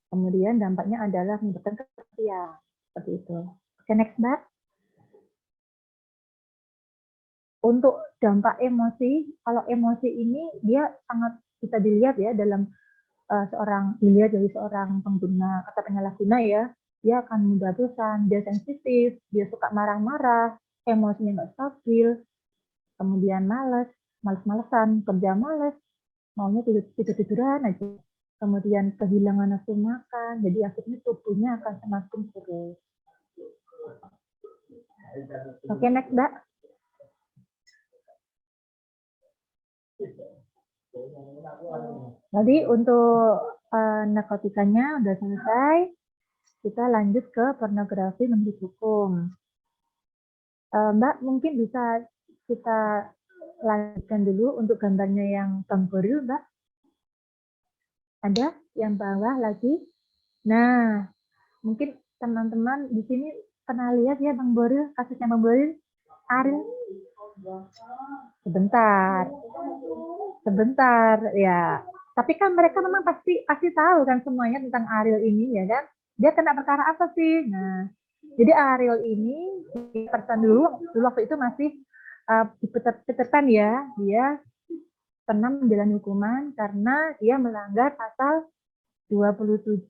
kemudian dampaknya adalah menyebabkan kematian seperti itu. Oke, next Mbak. Untuk dampak emosi, kalau emosi ini dia sangat bisa dilihat ya dalam dilihat dari seorang pengguna atau penyalahguna ya, dia akan mudah bosan, dia sensitif, dia suka marah-marah, emosinya nggak stabil, kemudian males-malesan, kerja males, maunya tidur-tiduran aja, kemudian kehilangan nafsu makan, jadi akhirnya tubuhnya akan semakin kurus. Oke, next Mbak. Jadi untuk narkotikanya udah selesai, kita lanjut ke pornografi menurut hukum. Mbak mungkin bisa kita lanjutkan dulu untuk gambarnya yang Bang Boril, Mbak. Ada yang bawah lagi. Nah, mungkin teman-teman di sini pernah lihat ya Bang Boril, kasusnya Bang Boril, Ariel. Sebentar ya. Tapi kan mereka memang pasti tahu kan semuanya tentang Ariel ini ya kan. Dia kena perkara apa sih? Nah, jadi Ariel ini di person dulu waktu itu masih di Peter Pan ya. Dia pernah menjalani hukuman karena dia melanggar pasal 27,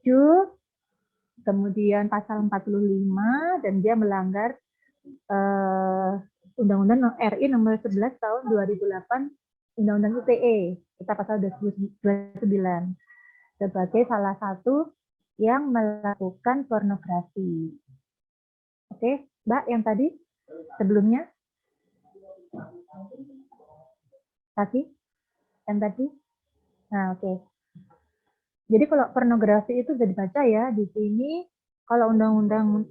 kemudian pasal 45, dan dia melanggar Undang-Undang RI nomor 11 tahun 2008, Undang-Undang ITE, kita pasal 29, sebagai salah satu yang melakukan pornografi. Oke, Mbak, yang tadi sebelumnya? Yang tadi? Nah, oke. Jadi kalau pornografi itu bisa dibaca ya di sini. Kalau Undang-Undang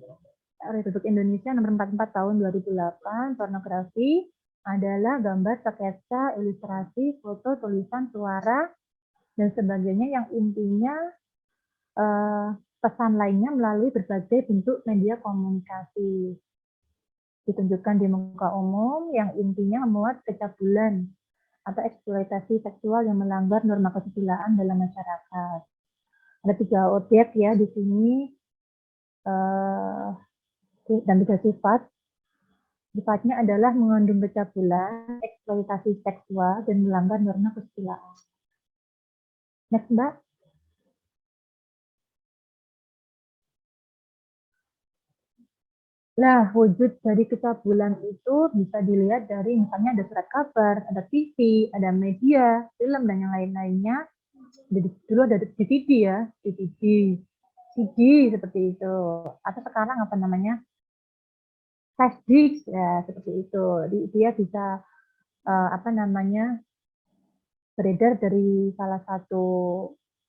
Republik Indonesia nomor 44 tahun 2008, pornografi adalah gambar, sketsa, ilustrasi, foto, tulisan, suara, dan sebagainya yang intinya pesan lainnya melalui berbagai bentuk media komunikasi. Ditunjukkan di muka umum yang intinya memuat kecabulan atau eksploitasi seksual yang melanggar norma kesusilaan dalam masyarakat. Ada 3 objek ya di sini dan 3 sifat. Sifatnya adalah mengandung pencabulan, eksploitasi seksual, dan melanggar norma kesusilaan. Next, Mbak. Nah, wujud dari kecabulan itu bisa dilihat dari misalnya ada surat kabar, ada TV, ada media, film, dan yang lain-lainnya. Dulu ada DVD ya, DVD, CD seperti itu. Atau sekarang apa namanya? Flash disk ya, seperti itu. Dia bisa beredar dari salah satu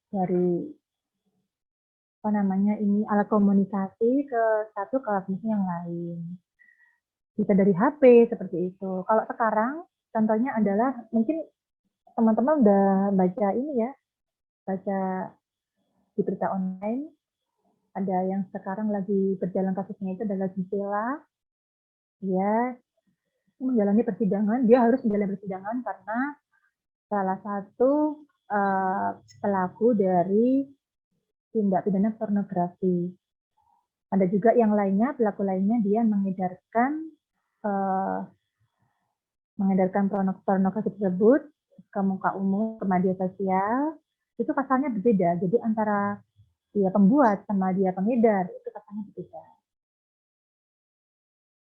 dari alat komunikasi ke alat musik yang lain. Bisa dari HP seperti itu. Kalau sekarang contohnya adalah mungkin teman-teman udah baca di berita online. Ada yang sekarang lagi berjalan kasusnya itu adalah Gisela. Dia menjalani persidangan. Dia harus menjalani persidangan karena salah satu pelaku dari tindak pidana pornografi. Ada juga yang lainnya, pelaku lainnya dia mengedarkan pornografi tersebut ke muka umum, ke media sosial. Itu pasalnya berbeda. Jadi antara dia pembuat sama dia pengedar itu pasalnya berbeda.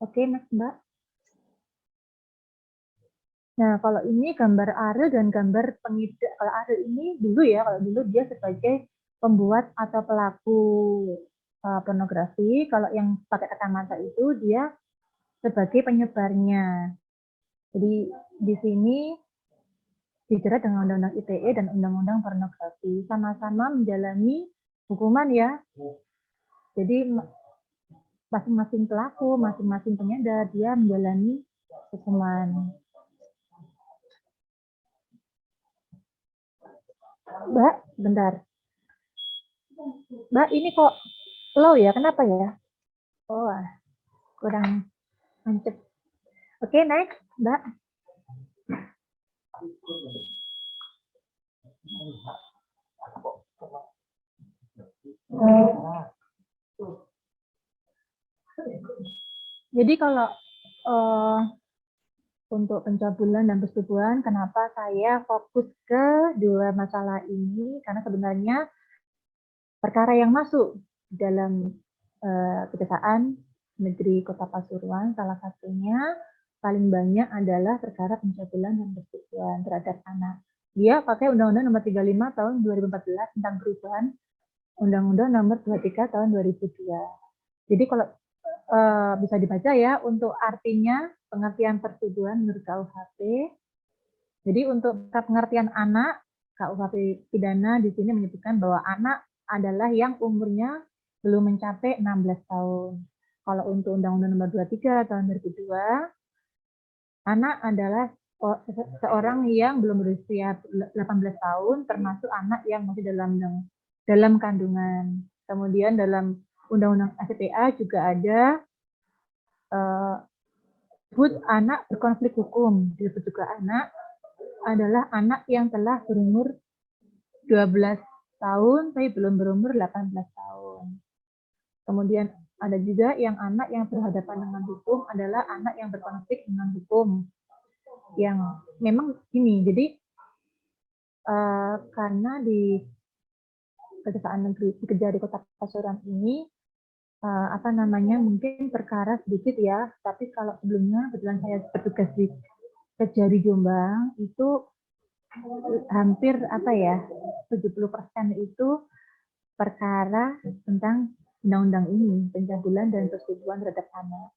Oke, next, Mbak. Nah, kalau ini gambar Ariel dan gambar pengedar. Kalau Ariel ini kalau dulu dia sebagai pembuat atau pelaku pornografi. Kalau yang pakai kacamata itu dia sebagai penyebarnya. Jadi di sini dijerat dengan Undang-Undang ITE dan Undang-Undang Pornografi. Sama-sama menjalani hukuman ya. Jadi masing-masing pelaku, masing-masing pengedar, dia menjalani hukuman. Mbak, bentar. Mbak, ini kok low ya? Kenapa ya? Oh, kurang mancep. Oke, next, Mbak. Jadi kalau untuk pencabulan dan persetubuhan, kenapa saya fokus ke 2 masalah ini? Karena sebenarnya perkara yang masuk dalam Kejaksaan Negeri Kota Pasuruan, salah satunya paling banyak adalah perkara pencabulan dan persetubuhan terhadap anak. Dia pakai Undang-Undang Nomor 35 Tahun 2014 tentang perubahan Undang-Undang Nomor 23 Tahun 2002. Jadi kalau bisa dibaca ya untuk artinya pengertian persetubuhan menurut KUHP. Jadi untuk pengertian anak, KUHP pidana di sini menyebutkan bahwa anak adalah yang umurnya belum mencapai 16 tahun. Kalau untuk Undang-Undang Nomor 23 Tahun 2002, anak adalah seorang yang belum berusia 18 tahun, termasuk anak yang masih dalam kandungan. Kemudian dalam Undang-Undang ACTA juga ada disebut anak berkonflik hukum. Disebut juga anak adalah anak yang telah berumur 12 tahun tapi belum berumur 18 tahun. Kemudian ada juga yang anak yang berhadapan dengan hukum adalah anak yang berkonflik dengan hukum. Yang memang ini, jadi karena di Kejaksaan Negeri Kejari Kota Pasuruan ini mungkin perkara sedikit ya, tapi kalau sebelumnya kebetulan saya bertugas di Kejari Jombang itu hampir 70% itu perkara tentang undang-undang ini, pencabulan dan persetubuhan terhadap anak.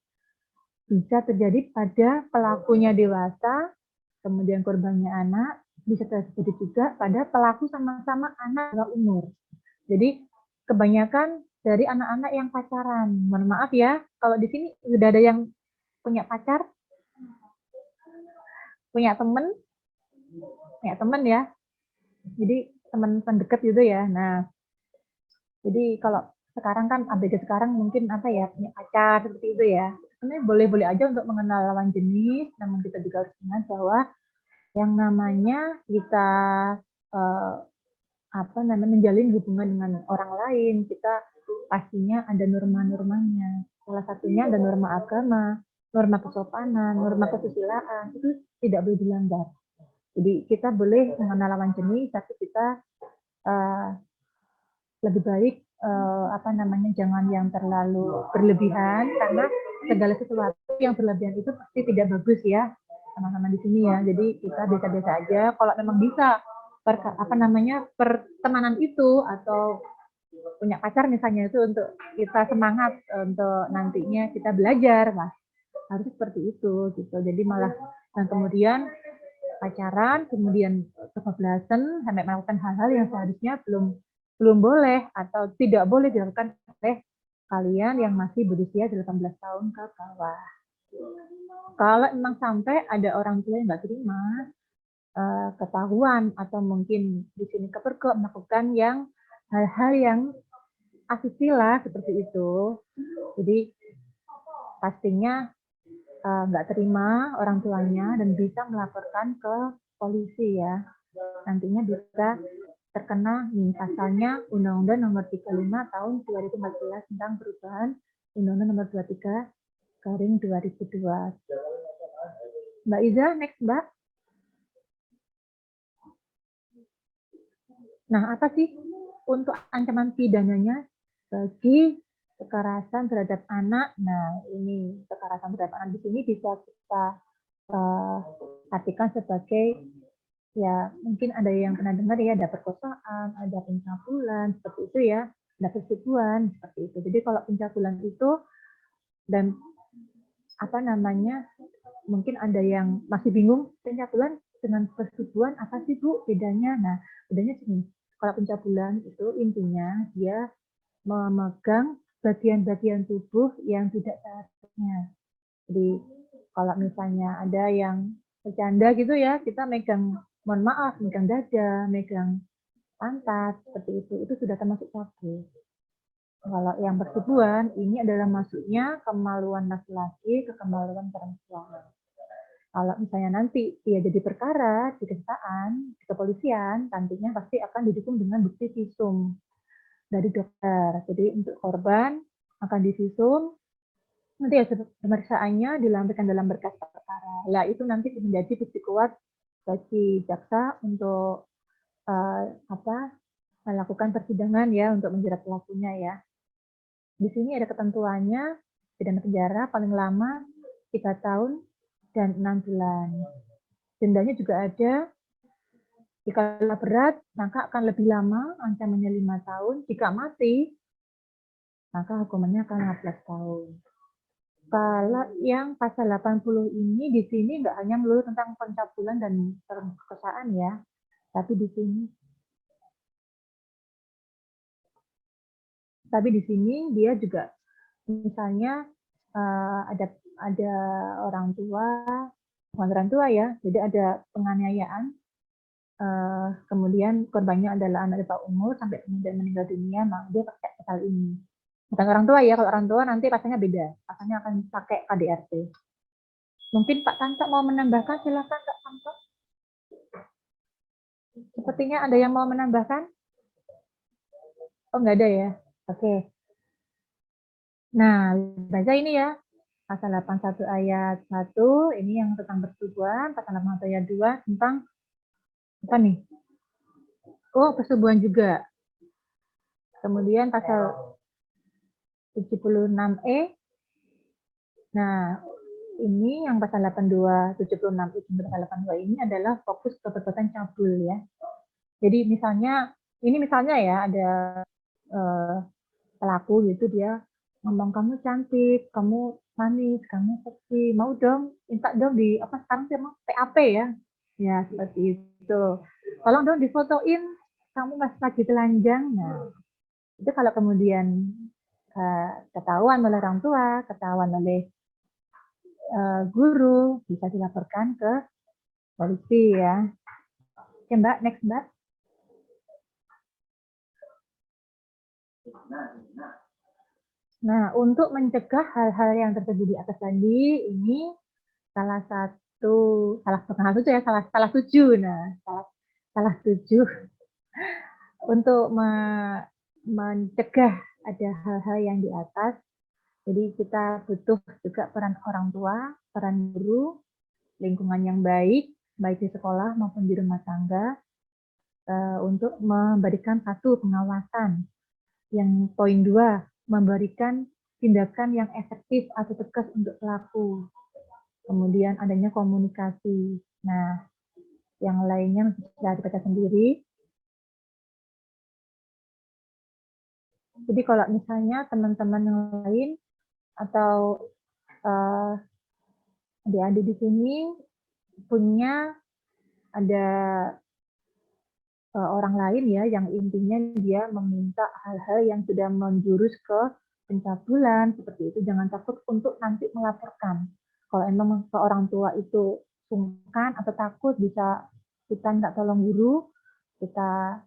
Bisa terjadi pada pelakunya dewasa, kemudian korbannya anak, bisa terjadi juga pada pelaku sama-sama anak atau umur. Jadi kebanyakan dari anak-anak yang pacaran. Mohon maaf ya, kalau di sini sudah ada yang punya pacar, punya teman ya. Jadi teman-teman dekat gitu ya. Nah, jadi kalau sekarang kan ABG sekarang mungkin punya pacar seperti itu ya. Sebenarnya boleh-boleh aja untuk mengenal lawan jenis, namun kita juga harus ingat bahwa yang namanya kita menjalin hubungan dengan orang lain, kita pastinya ada norma-normanya. Salah satunya ada norma agama, norma kesopanan, norma kesusilaan, itu tidak boleh dilanggar. Jadi kita boleh mengenal lawan jenis, tapi kita lebih baik jangan yang terlalu berlebihan, karena segala sesuatu yang berlebihan itu pasti tidak bagus ya, sama-sama di sini ya. Jadi kita biasa-biasa aja. Kalau memang bisa pertemanan itu atau punya pacar misalnya itu untuk kita semangat untuk nantinya kita belajar, harus seperti itu gitu. Jadi malah dan kemudian pacaran, kemudian kebablasan sampai melakukan hal-hal yang seharusnya belum boleh atau tidak boleh dilakukan oleh kalian yang masih berusia 18 tahun ke bawah. Kalau memang sampai ada orang tua yang nggak terima, ketahuan atau mungkin di sini kepergok melakukan yang hal-hal yang asusila seperti itu, jadi pastinya nggak terima orang tuanya dan bisa melaporkan ke polisi ya. Nantinya bisa terkena pasalnya Undang-Undang Nomor 35 Tahun 2014 tentang perubahan Undang-Undang Nomor 23/2002. Mbak Iza, next Mbak. Nah, apa sih untuk ancaman pidananya bagi kekerasan terhadap anak? Nah, ini kekerasan terhadap anak di sini bisa kita artikan sebagai ya mungkin ada yang pernah dengar ya, ada perkosaan, ada pencabulan seperti itu ya, ada persetubuhan seperti itu. Jadi kalau pencabulan itu dan mungkin ada yang masih bingung pencabulan dengan persetubuhan apa sih Bu bedanya? Nah, bedanya sini. Kalau pencabulan itu intinya dia memegang bagian-bagian tubuh yang tidak seharusnya. Jadi kalau misalnya ada yang bercanda gitu ya, kita megang, mohon maaf, megang dada, megang pantat, seperti itu sudah termasuk cabu. Kalau yang persetubuhan, ini adalah masuknya kemaluan laki-laki ke kemaluan perempuan. Kalau misalnya nanti dia jadi perkara di kejaksaan, di kepolisian, nantinya pasti akan didukung dengan bukti visum dari dokter. Jadi untuk korban akan divisum, nanti hasil pemeriksaannya dilampirkan dalam berkas perkara. Lah itu nanti menjadi bukti kuat bagi jaksa untuk melakukan persidangan ya untuk menjerat pelakunya ya. Di sini ada ketentuannya, pidana penjara paling lama 3 tahun dan 6 bulan. Dendanya juga ada. Jika berat, maka akan lebih lama, ancamannya 5 tahun. Jika mati, maka hukumannya akan 15 tahun. Kalau yang pasal 80 ini di sini nggak hanya melulu tentang pencabulan dan perkosaan ya, tapi di sini dia juga misalnya ada orang tua, bukan orang tua ya, jadi ada penganiayaan, kemudian korbannya adalah anak di bawah umur sampai kemudian meninggal dunia, maka dia pakai pasal ini. Bukan orang tua ya, kalau orang tua nanti pasalnya beda, pasalnya akan pakai KDRT. Mungkin Pak Tanto mau menambahkan, silakan Pak Tanto. Sepertinya ada yang mau menambahkan? Oh, nggak ada ya? Oke. Nah, baca ini ya. Pasal 81 ayat 1, ini yang tentang persetubuhan. Pasal 81 ayat 2 tentang apa nih? Oh, persetubuhan juga. Kemudian pasal 76E. Nah, ini yang pasal 82, 76 itu pasal 82 ini adalah fokus ke perbuatan cabul ya. Jadi ini misalnya ya ada pelaku gitu, dia ngomong kamu cantik, kamu manis, kamu seksi, mau dong, minta dong sekarang sih emang PAP ya. Ya, seperti itu. Tolong dong difotoin kamu lagi telanjang. Nah, itu kalau kemudian ketahuan oleh orang tua, ketahuan oleh guru, bisa dilaporkan ke polisi ya. Oke Mbak, next Mbak. Nah, untuk mencegah hal-hal yang tersebut di atas tadi, ini salah 7 ya, salah 7. Nah, salah 7 untuk mencegah ada hal-hal yang di atas. Jadi kita butuh juga peran orang tua, peran guru, lingkungan yang baik di sekolah maupun di rumah tangga, untuk memberikan satu pengawasan. Yang poin 2, memberikan tindakan yang efektif atau tegas untuk pelaku. Kemudian adanya komunikasi. Nah, yang lainnya bisa dibaca sendiri. Jadi kalau misalnya teman-teman yang lain atau adik-adik di sini punya ada orang lain ya, yang intinya dia meminta hal-hal yang sudah menjurus ke pencabulan, seperti itu, jangan takut untuk nanti melaporkan. Kalau emang ke orang tua itu sungkan atau takut, bisa kita minta tolong guru, kita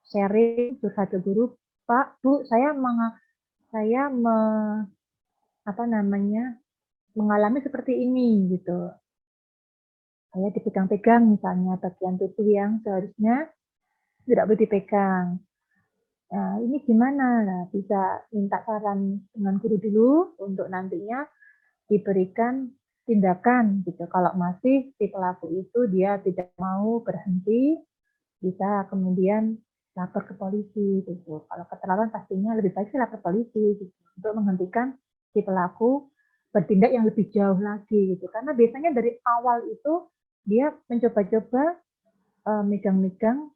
sharing curhat ke guru, Pak, Bu, saya mengalami seperti ini gitu. Saya dipegang-pegang misalnya bagian tubuh yang seharusnya tidak boleh dipegang. Nah, ini gimana? Nah, bisa minta saran dengan guru dulu untuk nantinya diberikan tindakan gitu. Kalau masih si pelaku itu dia tidak mau berhenti, bisa kemudian lapor ke polisi gitu. Kalau keterlaluan pastinya lebih baik sih lapor polisi gitu, untuk menghentikan si pelaku bertindak yang lebih jauh lagi gitu. Karena biasanya dari awal itu dia mencoba-coba megang-megang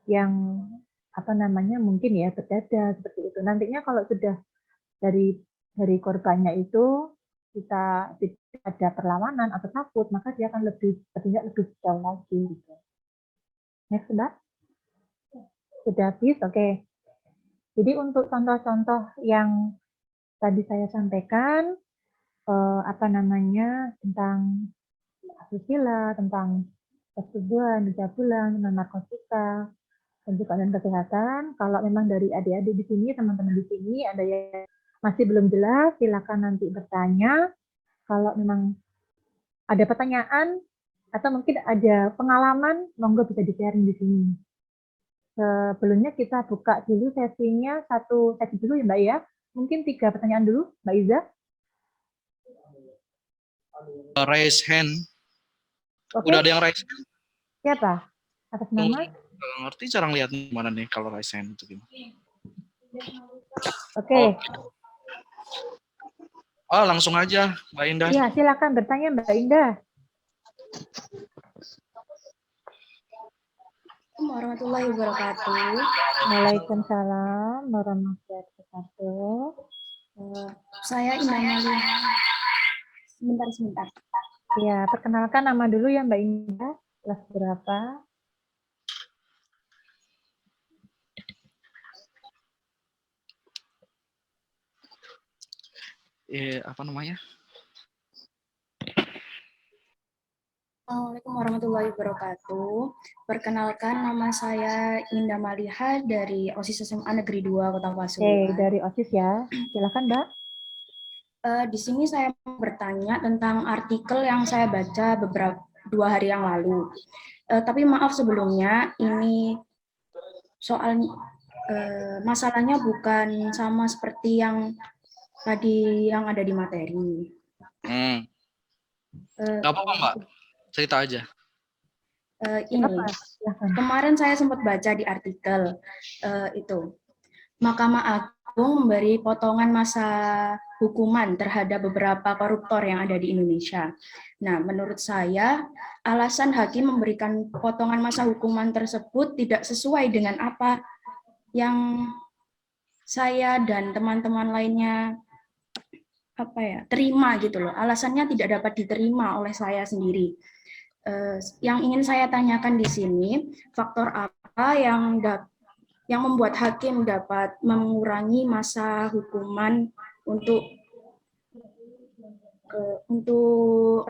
yang mungkin ya berdada seperti itu. Nantinya kalau sudah dari korbannya itu kita tidak ada perlawanan atau takut, maka dia akan bertindak lebih jauh lagi gitu. Next Mbak. Sudah habis, oke. Jadi untuk contoh-contoh yang tadi saya sampaikan, tentang asusila, tentang persetubuhan, pencabulan, tentang narkotika, dan kesehatan. Kalau memang dari adik-adik di sini, teman-teman di sini ada yang masih belum jelas, silakan nanti bertanya. Kalau memang ada pertanyaan atau mungkin ada pengalaman, monggo bisa di-sharing di sini. Sebelumnya kita buka dulu sesinya, satu sesi dulu ya Mbak ya. Mungkin 3 pertanyaan dulu, Mbak Iza. Raise hand. Oke. Udah ada yang raise hand? Siapa? Atas nama? Nggak ngerti cara lihat gimana nih kalau raise hand itu gimana. Oke. Oh, langsung aja Mbak Indah. Iya, silakan bertanya Mbak Indah. Assalamualaikum warahmatullahi wabarakatuh. Waalaikumsalam warahmatullahi wabarakatuh. Saya Indah Malia. Sebentar. Ya, perkenalkan nama dulu ya Mbak Indah. Kelas berapa? Apa namanya? Assalamualaikum warahmatullahi wabarakatuh. Perkenalkan, nama saya Indah Maliha dari OSIS SMA Negeri 2 Kota Pasuruan. Oke, dari OSIS ya. Silakan Mbak. Di sini saya bertanya tentang artikel yang saya baca 2 hari yang lalu. Tapi maaf sebelumnya, ini soal masalahnya bukan sama seperti yang tadi yang ada di materi. Gak apa-apa Mbak, cerita aja. Ini Silahkan. kemarin saya sempat baca di artikel itu Mahkamah Agung memberi potongan masa hukuman terhadap beberapa koruptor yang ada di Indonesia. Nah, menurut saya alasan hakim memberikan potongan masa hukuman tersebut tidak sesuai dengan apa yang saya dan teman-teman lainnya terima gitu loh. Alasannya tidak dapat diterima oleh saya sendiri. Yang ingin saya tanyakan di sini, faktor apa yang membuat hakim dapat mengurangi masa hukuman untuk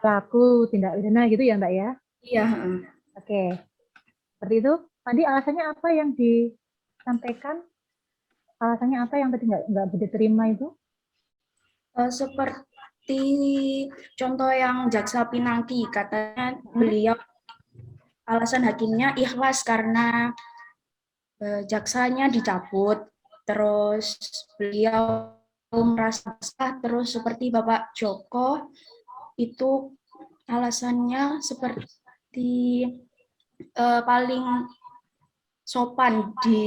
Pelaku tindak pidana gitu ya Mbak ya? Iya. Oke. Seperti itu. Tadi alasannya apa yang disampaikan? Alasannya apa yang tadi nggak diterima itu? Seperti contoh yang Jaksa Pinangki, katanya beliau alasan hakimnya ikhlas karena jaksanya dicabut, terus beliau merasa sah, terus seperti Bapak Joko itu alasannya seperti paling sopan di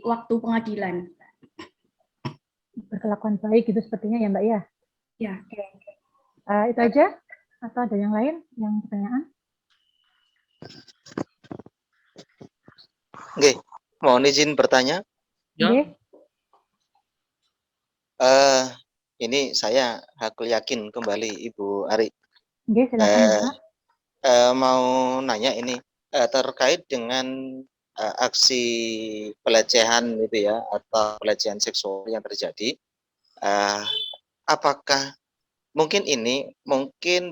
waktu pengadilan. Berkelakuan baik gitu sepertinya ya Mbak ya? Ya. Itu aja? Atau ada yang lain yang pertanyaan? Oke, mohon izin bertanya. Ya. Ini saya hakul yakin kembali Ibu Ari. Oke, silakan Pak. Mau nanya ini terkait dengan aksi pelecehan itu ya, atau pelecehan seksual yang terjadi. Apakah mungkin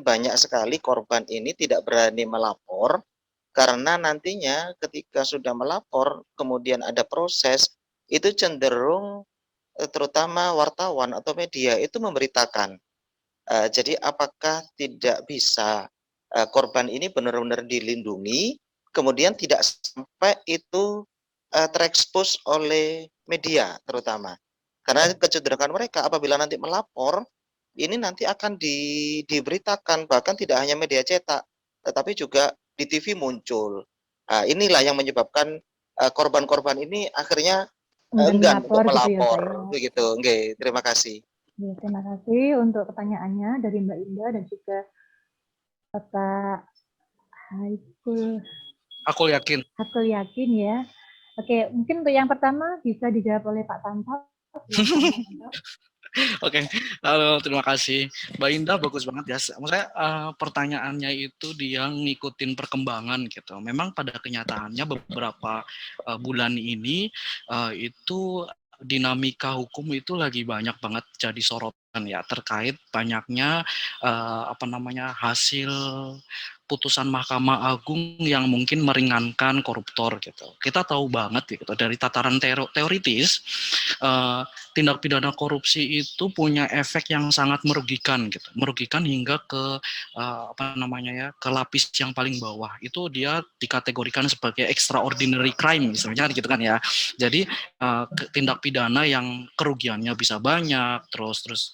banyak sekali korban ini tidak berani melapor karena nantinya ketika sudah melapor kemudian ada proses, itu cenderung terutama wartawan atau media itu memberitakan. Jadi apakah tidak bisa korban ini benar-benar dilindungi, kemudian tidak sampai itu terekspos oleh media terutama. Karena kecenderungan mereka apabila nanti melapor, ini nanti akan diberitakan, bahkan tidak hanya media cetak, tetapi juga di TV muncul. Inilah yang menyebabkan korban-korban ini akhirnya enggan untuk melapor, begitu. Oke, terima kasih. Ya, terima kasih untuk pertanyaannya dari Mbak Indah dan juga Bapak Aku yakin. Hakul yakin ya. Oke, mungkin untuk yang pertama bisa dijawab oleh Pak Tanto. Oke, halo, terima kasih. Mbak Indah bagus banget ya. Maksudnya pertanyaannya itu dia ngikutin perkembangan gitu. Memang pada kenyataannya beberapa bulan ini itu dinamika hukum itu lagi banyak banget jadi sorotan ya, terkait banyaknya hasil putusan Mahkamah Agung yang mungkin meringankan koruptor gitu. Kita tahu banget gitu dari tataran teoritis tindak pidana korupsi itu punya efek yang sangat merugikan gitu. Merugikan hingga ke ke lapis yang paling bawah. Itu dia dikategorikan sebagai extraordinary crime misalnya gitu kan ya. Jadi tindak pidana yang kerugiannya bisa banyak, terus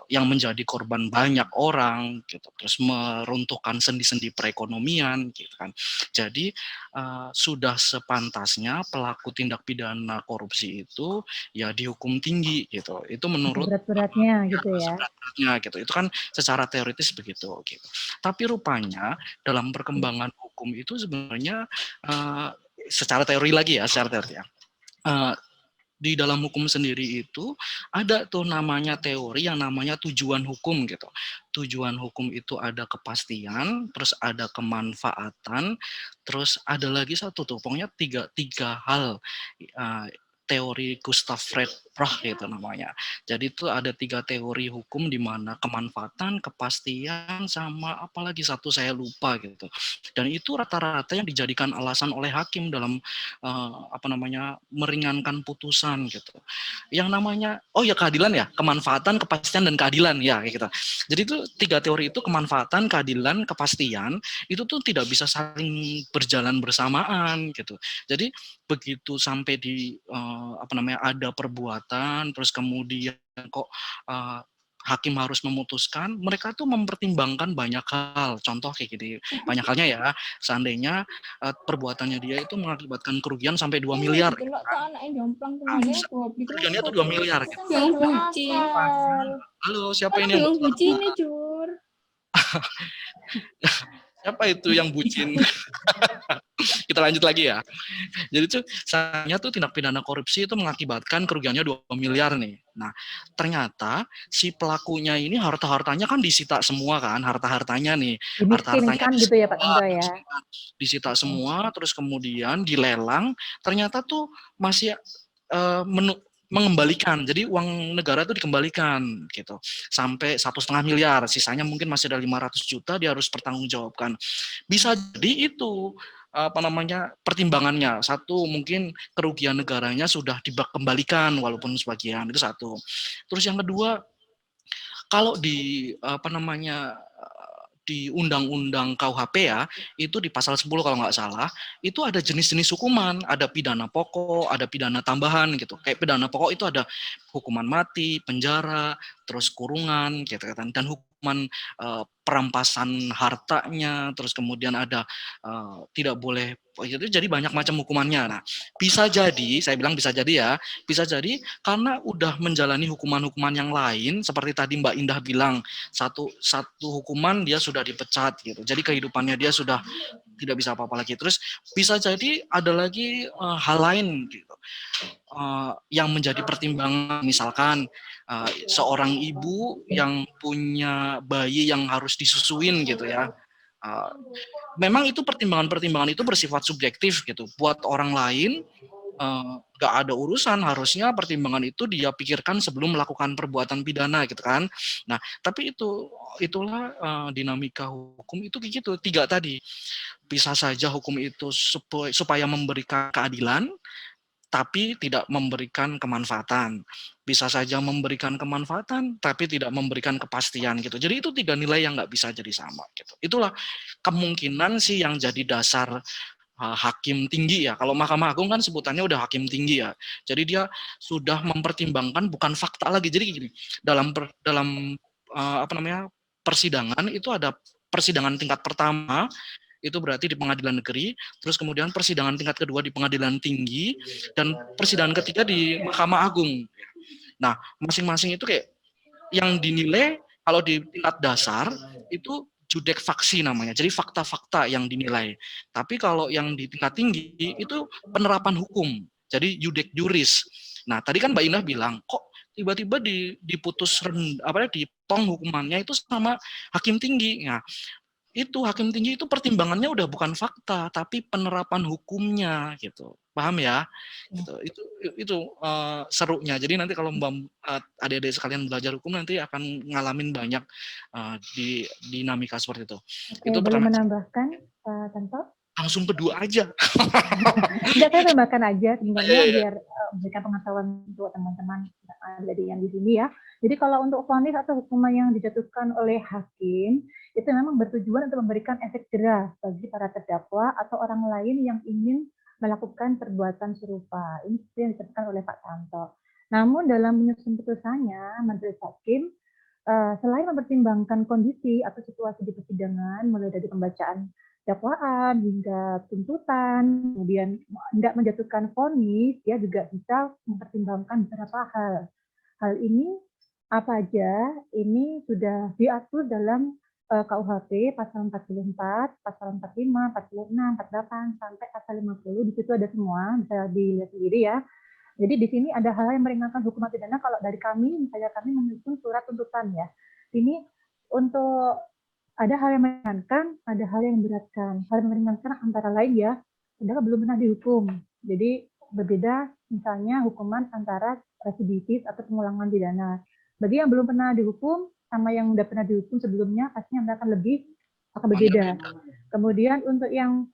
yang menjadi korban banyak orang gitu. Terus meruntuhkan sendi-sendi perekonomian gitu kan. Jadi sudah sepantasnya pelaku tindak pidana korupsi itu ya dihukum tinggi gitu. Itu menurut berat-beratnya gitu ya. Berat-beratnya gitu. Itu kan secara teoritis begitu gitu. Tapi rupanya dalam perkembangan hukum itu sebenarnya secara teori lagi ya, secara teori ya. Di dalam hukum sendiri itu ada tuh namanya teori yang namanya tujuan hukum gitu. Tujuan hukum itu ada kepastian, terus ada kemanfaatan, terus ada lagi satu tuh, pokoknya tiga hal teori Gustav Kiprah gitu namanya. Jadi itu ada 3 teori hukum di mana kemanfaatan, kepastian, sama apalagi satu saya lupa gitu. Dan itu rata-rata yang dijadikan alasan oleh hakim dalam meringankan putusan gitu. Yang namanya keadilan ya, kemanfaatan, kepastian dan keadilan ya kayak gitu. Jadi itu 3 teori itu, kemanfaatan, keadilan, kepastian, itu tuh tidak bisa saling berjalan bersamaan gitu. Jadi begitu sampai di ada perbuatan, terus kemudian kok hakim harus memutuskan, mereka tuh mempertimbangkan banyak hal. Contoh kayak gini, banyak halnya ya, seandainya perbuatannya dia itu mengakibatkan kerugian sampai 2 miliar. Gitu kan. Kerugiannya tuh 2 miliar. Gitu. Halo, siapa ini yang bucin? Siapa itu yang bucin? Kita lanjut lagi ya. Jadi tuh misalnya tuh tindak pidana korupsi itu mengakibatkan kerugiannya 2 miliar nih. Nah, ternyata si pelakunya ini harta-hartanya kan disita semua kan, harta-hartanya nih. Harta-hartanya gitu ya Pak Tanto ya. Disita semua, terus kemudian dilelang, ternyata tuh masih mengembalikan. Jadi uang negara itu dikembalikan gitu. Sampai 1,5 miliar, sisanya mungkin masih ada 500 juta dia harus pertanggungjawabkan. Bisa jadi itu pertimbangannya. Satu, mungkin kerugian negaranya sudah dikembalikan walaupun sebagian, itu satu. Terus yang kedua, kalau di di Undang-Undang KUHP ya, itu di pasal 10 kalau nggak salah, itu ada jenis-jenis hukuman, ada pidana pokok, ada pidana tambahan gitu. Kayak pidana pokok itu ada hukuman mati, penjara, terus kurungan gitu kan, dan hukuman perampasan hartanya, terus kemudian ada tidak boleh itu, jadi banyak macam hukumannya. Nah, bisa jadi, saya bilang bisa jadi ya, bisa jadi karena udah menjalani hukuman-hukuman yang lain, seperti tadi Mbak Indah bilang, satu hukuman dia sudah dipecat gitu. Jadi kehidupannya dia sudah tidak bisa apa-apa lagi. Terus bisa jadi ada lagi hal lain gitu. Yang menjadi pertimbangan, misalkan seorang ibu yang punya bayi yang harus disusuin gitu ya. Memang itu pertimbangan-pertimbangan itu bersifat subjektif gitu. Buat orang lain nggak ada urusan, harusnya pertimbangan itu dia pikirkan sebelum melakukan perbuatan pidana gitu kan. Nah, tapi itulah dinamika hukum itu kayak gitu. 3 tadi. Bisa saja hukum itu supaya memberikan keadilan, tapi tidak memberikan kemanfaatan. Bisa saja memberikan kemanfaatan, tapi tidak memberikan kepastian gitu. Jadi itu 3 nilai yang nggak bisa jadi sama gitu. Itulah kemungkinan sih yang jadi dasar hakim tinggi ya. Kalau Mahkamah Agung kan sebutannya udah hakim tinggi ya. Jadi dia sudah mempertimbangkan bukan fakta lagi. Jadi gini, dalam persidangan itu ada persidangan tingkat pertama, itu berarti di pengadilan negeri, terus kemudian persidangan tingkat kedua di pengadilan tinggi, dan persidangan ketiga di Mahkamah Agung. Nah, masing-masing itu kayak yang dinilai kalau di tingkat dasar itu judek faksi namanya, jadi fakta-fakta yang dinilai. Tapi kalau yang di tingkat tinggi itu penerapan hukum, jadi judek juris. Nah, tadi kan Mbak Indah bilang, kok tiba-tiba diputus dipong hukumannya itu sama hakim tinggi. Nah, itu hakim tinggi itu pertimbangannya udah bukan fakta tapi penerapan hukumnya gitu, paham ya? Gitu. Itu serunya. Jadi nanti kalau adik-adik sekalian belajar hukum nanti akan ngalamin banyak di dinamika seperti itu. Oke, Itu boleh pertama. menambahkan Tanto? Langsung kedua aja. Enggak, saya tambahkan aja sebenarnya biar memberikan pengetahuan untuk teman-teman yang di sini ya. Jadi kalau untuk vonis atau hukuman yang dijatuhkan oleh hakim, itu memang bertujuan untuk memberikan efek jerah bagi para terdakwa atau orang lain yang ingin melakukan perbuatan serupa. Ini yang disebutkan oleh Pak Tanto. Namun dalam menyusun putusannya, majelis hakim selain mempertimbangkan kondisi atau situasi di persidangan, mulai dari pembacaan dakwaan hingga tuntutan, kemudian tidak menjatuhkan vonis, dia juga bisa mempertimbangkan beberapa hal. Hal ini apa aja? Ini sudah diatur dalam KUHP pasal 44, pasal 45, 46, 48 sampai pasal 50. Di situ ada semua, bisa dilihat sendiri ya. Jadi di sini ada hal yang meringankan hukuman pidana. Kalau dari kami, misalnya kami menyusun surat tuntutan ya. Ini untuk ada hal yang meringankan, ada hal yang memberatkan. Hal yang meringankan antara lain ya, saudara belum pernah dihukum. Jadi berbeda misalnya hukuman antara residivis atau pengulangan pidana. Bagi yang belum pernah dihukum sama yang udah pernah dihukum sebelumnya pastinya akan berbeda. Kemudian untuk yang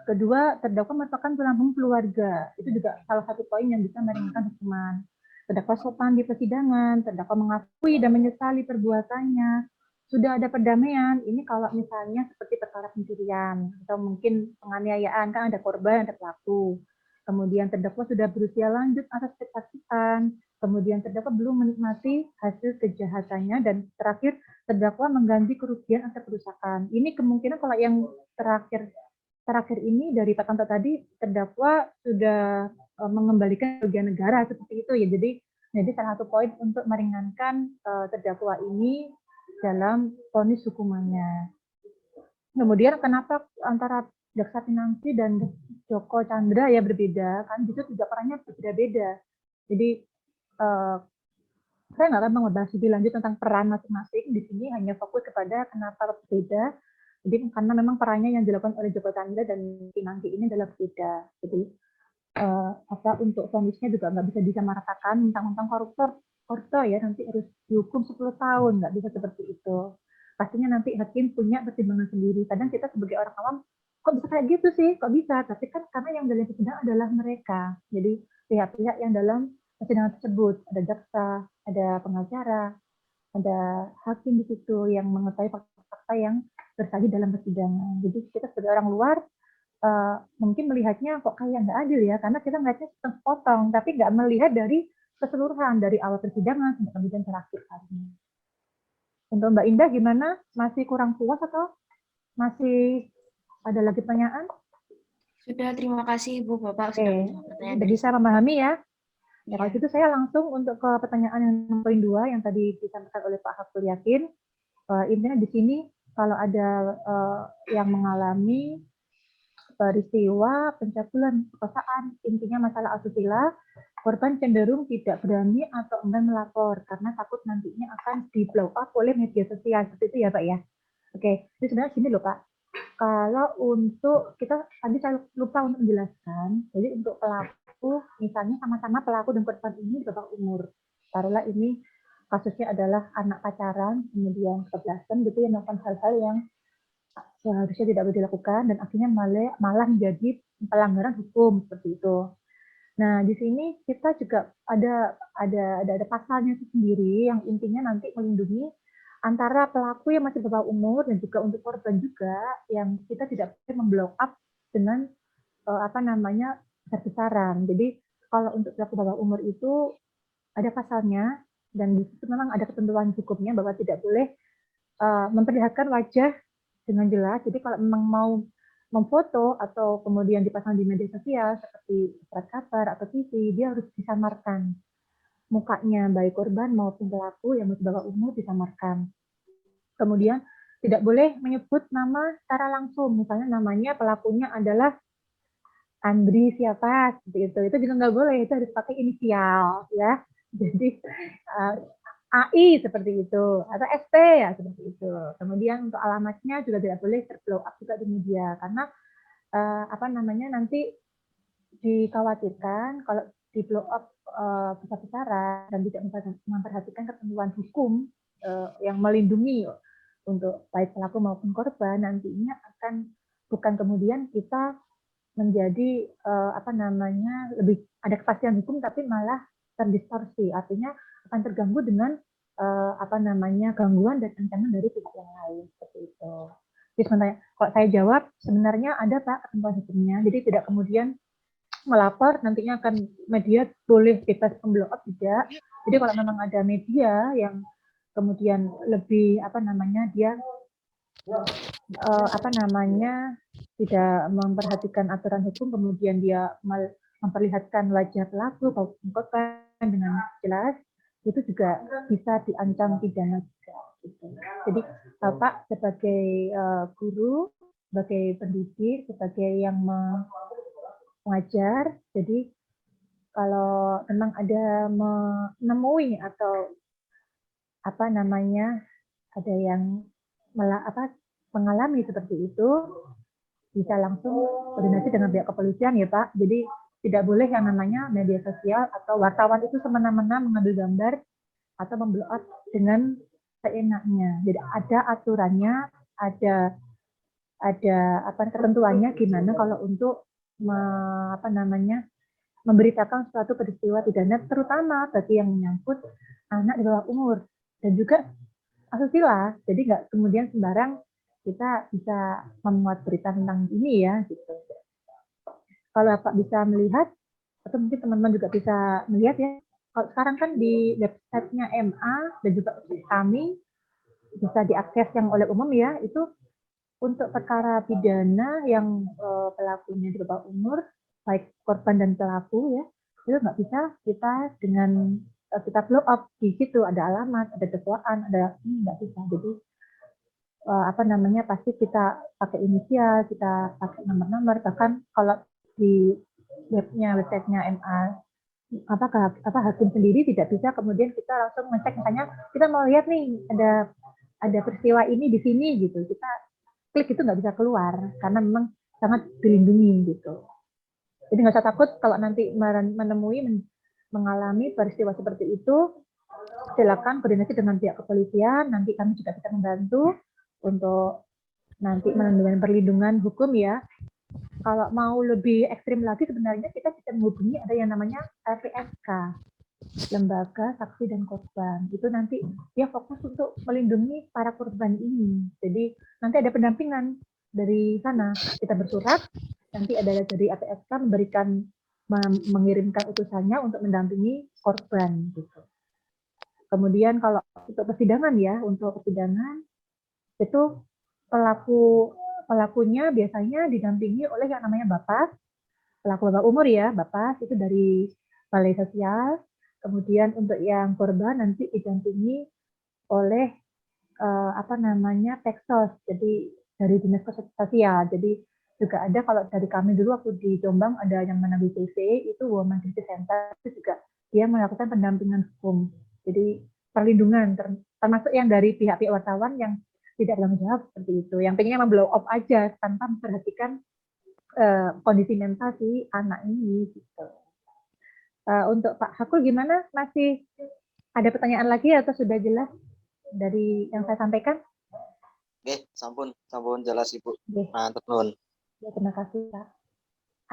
kedua, terdakwa merupakan tulang keluarga. Itu juga salah satu poin yang bisa meringankan hukuman. Terdakwa sopan di persidangan, terdakwa mengakui dan menyesali perbuatannya. Sudah ada perdamaian, ini kalau misalnya seperti perkara pencurian atau mungkin penganiayaan, kan ada korban, ada pelaku. Kemudian terdakwa sudah berusia lanjut atas kesaksian, kemudian terdakwa belum menikmati hasil kejahatannya, dan terakhir terdakwa mengganti kerugian atau kerusakan. Ini kemungkinan kalau yang terakhir ini dari Pak Tanto tadi, terdakwa sudah mengembalikan kerugian negara seperti itu ya. Jadi salah satu poin untuk meringankan terdakwa ini dalam vonis hukumannya. Kemudian kenapa antara Jaksa Pinangki dan Joko Chandra ya berbeda, kan itu juga perannya berbeda-beda. Jadi saya nggak akan membahas lebih lanjut tentang peran masing-masing, di sini hanya fokus kepada kenapa berbeda. Jadi karena memang perannya yang dilakukan oleh Joko Chandra dan Pinangki ini adalah berbeda. Jadi untuk vonisnya juga nggak bisa disamaratakan, mentang-mentang koruptor ya nanti harus dihukum 10 tahun, nggak bisa seperti itu. Pastinya nanti hakim punya pertimbangan sendiri. Kadang kita sebagai orang awam, kok bisa kayak gitu sih? Kok bisa? Tapi kan karena yang dalam persidangan adalah mereka. Jadi pihak-pihak yang dalam persidangan tersebut, ada jaksa, ada pengacara, ada hakim di situ yang mengetahui fakta-fakta yang terjadi dalam persidangan. Jadi kita sebagai orang luar mungkin melihatnya kok kayak nggak adil ya, karena kita melihatnya sepotong, tapi nggak melihat dari keseluruhan dari awal persidangan sampai kemudian terakhir kalinya. Untuk Mbak Indah gimana? Masih kurang puas atau masih ada lagi pertanyaan? Sudah, terima kasih Ibu Bapak sudah menjawab pertanyaan. Sudah bisa memahami ya? Ya. Kalau gitu saya langsung untuk ke pertanyaan yang poin 2 yang tadi disampaikan oleh Pak Hafsul Yakin. Intinya di sini kalau ada yang mengalami peristiwa pencabulan, perkosaan, intinya masalah asusila, korban cenderung tidak berani atau enggan melapor karena takut nantinya akan di-blow up oleh media sosial. Seperti itu ya Pak ya? Oke, jadi sebenarnya gini loh Pak. Kalau untuk, tadi saya lupa untuk menjelaskan, jadi untuk pelaku, misalnya sama-sama pelaku dan korban ini di bawah umur. Taruhlah ini kasusnya adalah anak pacaran, kemudian kebelasan gitu yang melakukan hal-hal yang seharusnya tidak boleh dilakukan dan akhirnya malah menjadi pelanggaran hukum seperti itu. Nah, di sini kita juga ada pasalnya sendiri yang intinya nanti melindungi antara pelaku yang masih di bawah umur dan juga untuk korban juga yang kita tidak boleh memblow up dengan besar-besaran. Jadi kalau untuk pelaku bawah umur itu ada pasalnya dan di situ memang ada ketentuan hukumnya bahwa tidak boleh memperlihatkan wajah dengan jelas. Jadi kalau memang mau memfoto atau kemudian dipasang di media sosial seperti surat kabar atau TV, dia harus disamarkan mukanya, baik korban maupun pelaku yang masih bawah umur disamarkan. Kemudian tidak boleh menyebut nama secara langsung, misalnya namanya pelakunya adalah Andri siapa, seperti itu juga nggak boleh, itu harus pakai inisial ya. Jadi AI seperti itu, atau SP ya seperti itu. Kemudian untuk alamatnya juga tidak boleh terblow up juga di media, karena nanti dikhawatirkan kalau di blow up besar-besaran dan tidak memperhatikan ketentuan hukum yang melindungi untuk baik pelaku maupun korban, nantinya akan bukan kemudian kita menjadi lebih ada kepastian hukum, tapi malah terdistorsi, artinya akan terganggu dengan gangguan dan ancaman dari pihak yang lain seperti itu. Jadi sebenarnya kalau saya jawab sebenarnya ada Pak ketentuan hukumnya, jadi tidak kemudian melapor nantinya akan media boleh bebas memblow up tidak. Jadi kalau memang ada media yang kemudian lebih dia tidak memperhatikan aturan hukum, kemudian dia memperlihatkan wajah pelaku maupun korban dengan jelas, itu juga bisa diancam pidana juga. Gitu. Jadi Bapak sebagai guru, sebagai pendidik, sebagai yang mengajar, jadi kalau memang ada menemui atau ada yang mengalami seperti itu, bisa langsung koordinasi dengan pihak kepolisian ya Pak. Jadi tidak boleh yang namanya media sosial atau wartawan itu semena-mena mengambil gambar atau memblow up dengan seenaknya. Jadi ada aturannya, ada ketentuannya gimana kalau untuk memberitakan suatu peristiwa pidana, terutama bagi yang menyangkut anak di bawah umur dan juga asusila. Jadi nggak kemudian sembarang kita bisa memuat berita tentang ini ya gitu. Kalau Bapak bisa melihat atau mungkin teman-teman juga bisa melihat ya, kalau sekarang kan di websitenya MA dan juga kami bisa diakses yang oleh umum ya, itu untuk perkara pidana yang pelakunya di bawah umur, baik korban dan pelaku ya, itu nggak bisa kita blow up di situ, ada alamat, ada dakwaan, ada ini nggak bisa. Jadi pasti kita pakai inisial, kita pakai nomor-nomor, bahkan kalau di websitenya MA hakim sendiri tidak bisa kemudian kita langsung ngecek, misalnya kita mau lihat nih ada peristiwa ini di sini gitu, kita klik itu nggak bisa keluar karena memang sangat dilindungi gitu. Jadi nggak usah takut kalau nanti mengalami peristiwa seperti itu, silakan koordinasi dengan pihak kepolisian, nanti kami juga bisa membantu untuk nanti menentukan perlindungan hukum ya. Kalau mau lebih ekstrim lagi sebenarnya kita bisa menghubungi ada yang namanya LPSK, Lembaga Saksi dan Korban. Itu nanti dia fokus untuk melindungi para korban ini. Jadi nanti ada pendampingan dari sana. Kita bersurat, nanti ada dari LPSK mengirimkan utusannya untuk mendampingi korban. Gitu. Kemudian kalau untuk persidangan ya, itu pelakunya biasanya didampingi oleh yang namanya Bapas, pelaku bawah umur ya, Bapas itu dari Balai Sosial. Kemudian untuk yang korban nanti didampingi oleh Peksos, jadi dari Dinas Sosial. Jadi juga ada kalau dari kami dulu waktu di Jombang ada yang namanya WCC, itu Women Crisis Center, itu juga dia melakukan pendampingan hukum. Jadi perlindungan termasuk yang dari pihak-pihak wartawan yang tidak bertanggung jawab seperti itu, yang pengennya memblow up aja tanpa memperhatikan kondisi mental si anak ini gitu. Untuk Pak Hakul gimana? Masih ada pertanyaan lagi atau sudah jelas dari yang saya sampaikan? Oke, sampun jelas Ibu. Oke. Mantap nuhun. Ya, terima kasih Pak.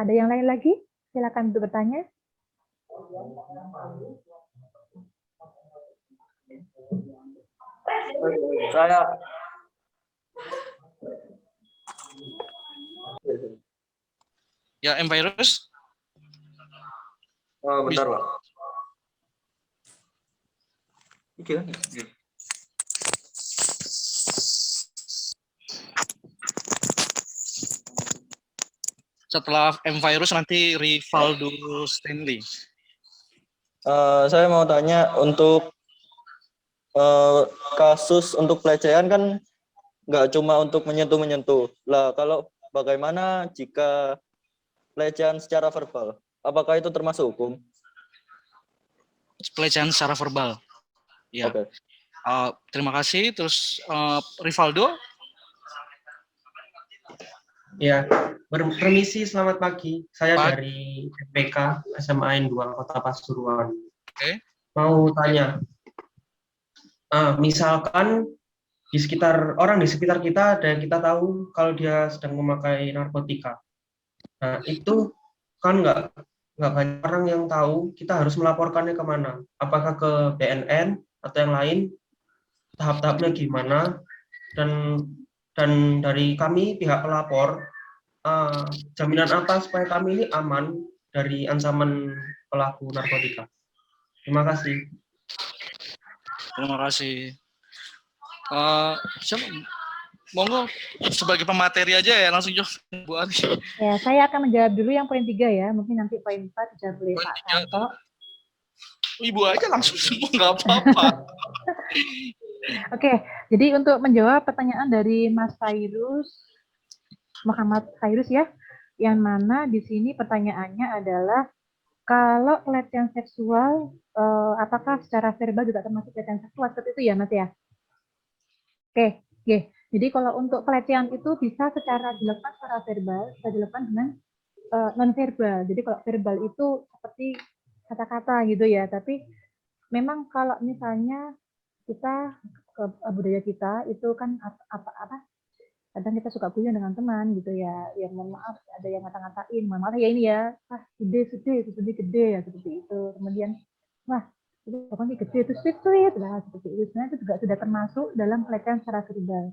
Ada yang lain lagi? Silakan untuk bertanya. Saya Ya, M-Virus. bentar, Pak. Oke. Setelah M-Virus nanti Rivaldo Stanley. Saya mau tanya untuk kasus untuk pelecehan kan nggak cuma untuk menyentuh. Lah, kalau bagaimana jika pelecehan secara verbal? Apakah itu termasuk hukum? Pelecehan secara verbal. Ya. Oke. Terima kasih. Terus Rivaldo. Ya, permisi, selamat pagi. Saya Pak. dari FPK SMA N2 Kota Pasuruan. Oke. Mau tanya, misalkan di sekitar kita ada yang kita tahu kalau dia sedang memakai narkotika. Nah, itu kan nggak banyak orang yang tahu, kita harus melaporkannya kemana? Apakah ke BNN atau yang lain? Tahap-tahapnya gimana? Dan dari kami pihak pelapor, jaminan apa supaya kami ini aman dari ancaman pelaku narkotika? Terima kasih. Terima kasih. Monggo sebagai pemateri aja ya, langsung jawab Bu Ari. Ya, saya akan menjawab dulu yang poin 3 ya, mungkin nanti poin 4 bisa boleh Pak Santo. Ibu aja langsung semua, nggak apa-apa. Oke, jadi untuk menjawab pertanyaan dari Mas Muhammad Khairus ya, yang mana di sini pertanyaannya adalah kalau pelecehan seksual, apakah secara verbal juga termasuk pelecehan seksual seperti itu ya Mas ya? Oke, jadi kalau untuk pelecehan itu bisa dilakukan secara verbal, bisa dilakukan dengan non-verbal. Jadi kalau verbal itu seperti kata-kata gitu ya, tapi memang kalau misalnya kita budaya kita itu kan apa kadang kita suka guyon dengan teman gitu ya, ya mohon maaf ada yang ngata-ngatain, mohon maaf ya ini ya, gede gede ya seperti itu. Kemudian wah itu pokoknya gede itu sweet lah seperti itu. Sebenarnya itu juga sudah termasuk dalam pelecehan secara verbal.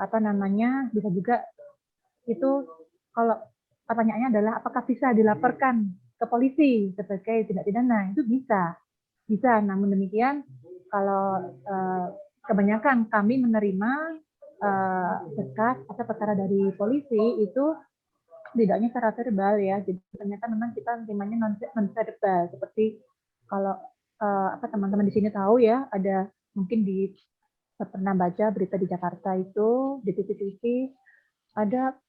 Apa namanya bisa juga itu kalau pertanyaannya adalah apakah bisa dilaporkan ke polisi sebagai tindak pidana, itu bisa. Namun demikian kalau kebanyakan kami menerima berkas atau perkara dari polisi itu tidaknya secara verbal ya, jadi kebanyakan memang kita menerimanya non verbal, seperti kalau apa teman-teman di sini tahu ya, ada mungkin pernah baca berita di Jakarta itu di TV ada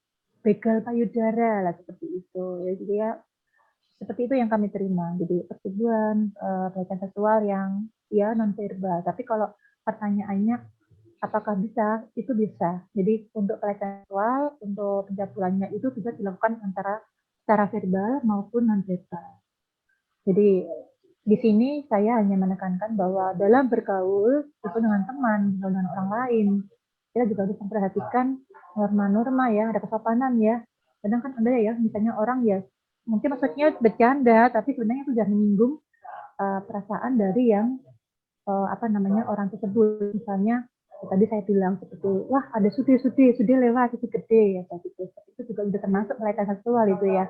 begal payudara lah seperti itu ya, jadi ya seperti itu yang kami terima, jadi persetubuhan pelecehan seksual yang ya non verbal. Tapi kalau pertanyaannya apakah bisa, itu bisa. Jadi untuk pelecehan seksual, untuk pencabulannya itu bisa dilakukan antara secara verbal maupun non verbal. Jadi di sini saya hanya menekankan bahwa dalam bergaul itu dengan teman, dengan orang lain, kita juga harus memperhatikan norma-norma ya, ada kesopanan ya. Kadang kan ada ya, misalnya orang ya mungkin maksudnya bercanda, tapi sebenarnya itu sudah menyinggung perasaan dari yang apa namanya orang tersebut. Misalnya tadi saya bilang seperti wah ada sudi lewat itu gede ya kayak gitu. Itu juga sudah termasuk pelecehan seksual itu ya.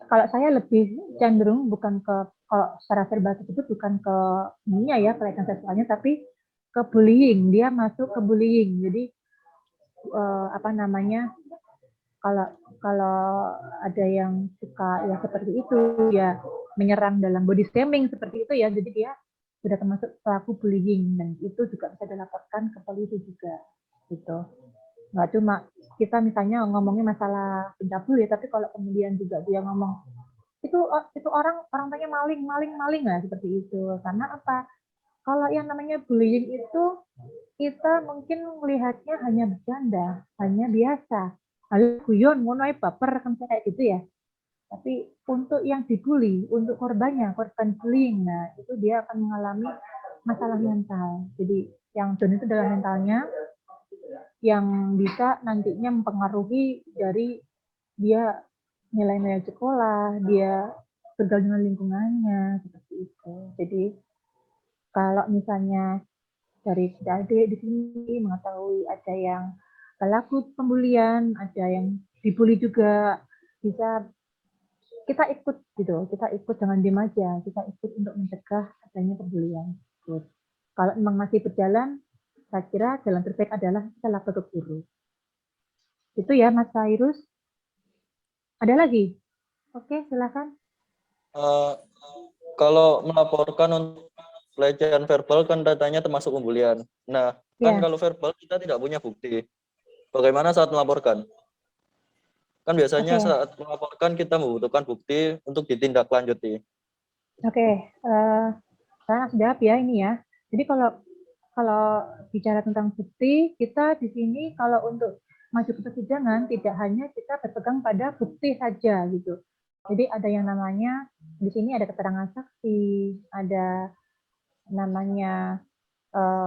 Kalau saya lebih cenderung bukan ke kalau secara verbal tersebut bukan ke ininya ya pelecehan seksualnya, tapi ke bullying. Dia masuk ke bullying. Jadi apa namanya kalau ada yang suka ya seperti itu ya menyerang dalam body shaming seperti itu ya, jadi dia sudah termasuk pelaku bullying dan itu juga bisa dilaporkan ke polisi juga gitu. Nggak cuma kita misalnya ngomongin masalah pencabul ya, tapi kalau kemudian juga dia ngomong itu orang tanya maling lah seperti itu. Karena apa? Kalau yang namanya bullying itu kita mungkin melihatnya hanya bercanda, hanya biasa. Lalu guyon, ngono baper kan kayak gitu ya. Tapi untuk yang dibully, untuk korban bullying, nah itu dia akan mengalami masalah mental. Jadi yang down itu adalah mentalnya, yang bisa nantinya mempengaruhi dari dia nilai-nilai sekolah, dia bergaul dengan lingkungannya, seperti itu. Jadi kalau misalnya dari adik di sini mengetahui ada yang pelaku pembulian, ada yang dibully juga, bisa kita ikut gitu, kita ikut jangan diam aja, kita ikut untuk mencegah adanya pembulian. Kalau memang masih berjalan, saya kira jalan terbaik adalah kita lapor ke guru. Itu ya Mas Fairuz. Ada lagi? Oke, silakan. Kalau melaporkan untuk pelecehan verbal kan datanya termasuk pembulian. Nah, kan kalau verbal kita tidak punya bukti. Bagaimana saat melaporkan? Kan biasanya saat melaporkan kita membutuhkan bukti untuk ditindaklanjuti. Oke, saya jawab ya ini ya. Jadi kalau bicara tentang bukti, kita di sini kalau untuk maju ke persidangan tidak hanya kita berpegang pada bukti saja gitu. Jadi ada yang namanya di sini ada keterangan saksi, ada namanya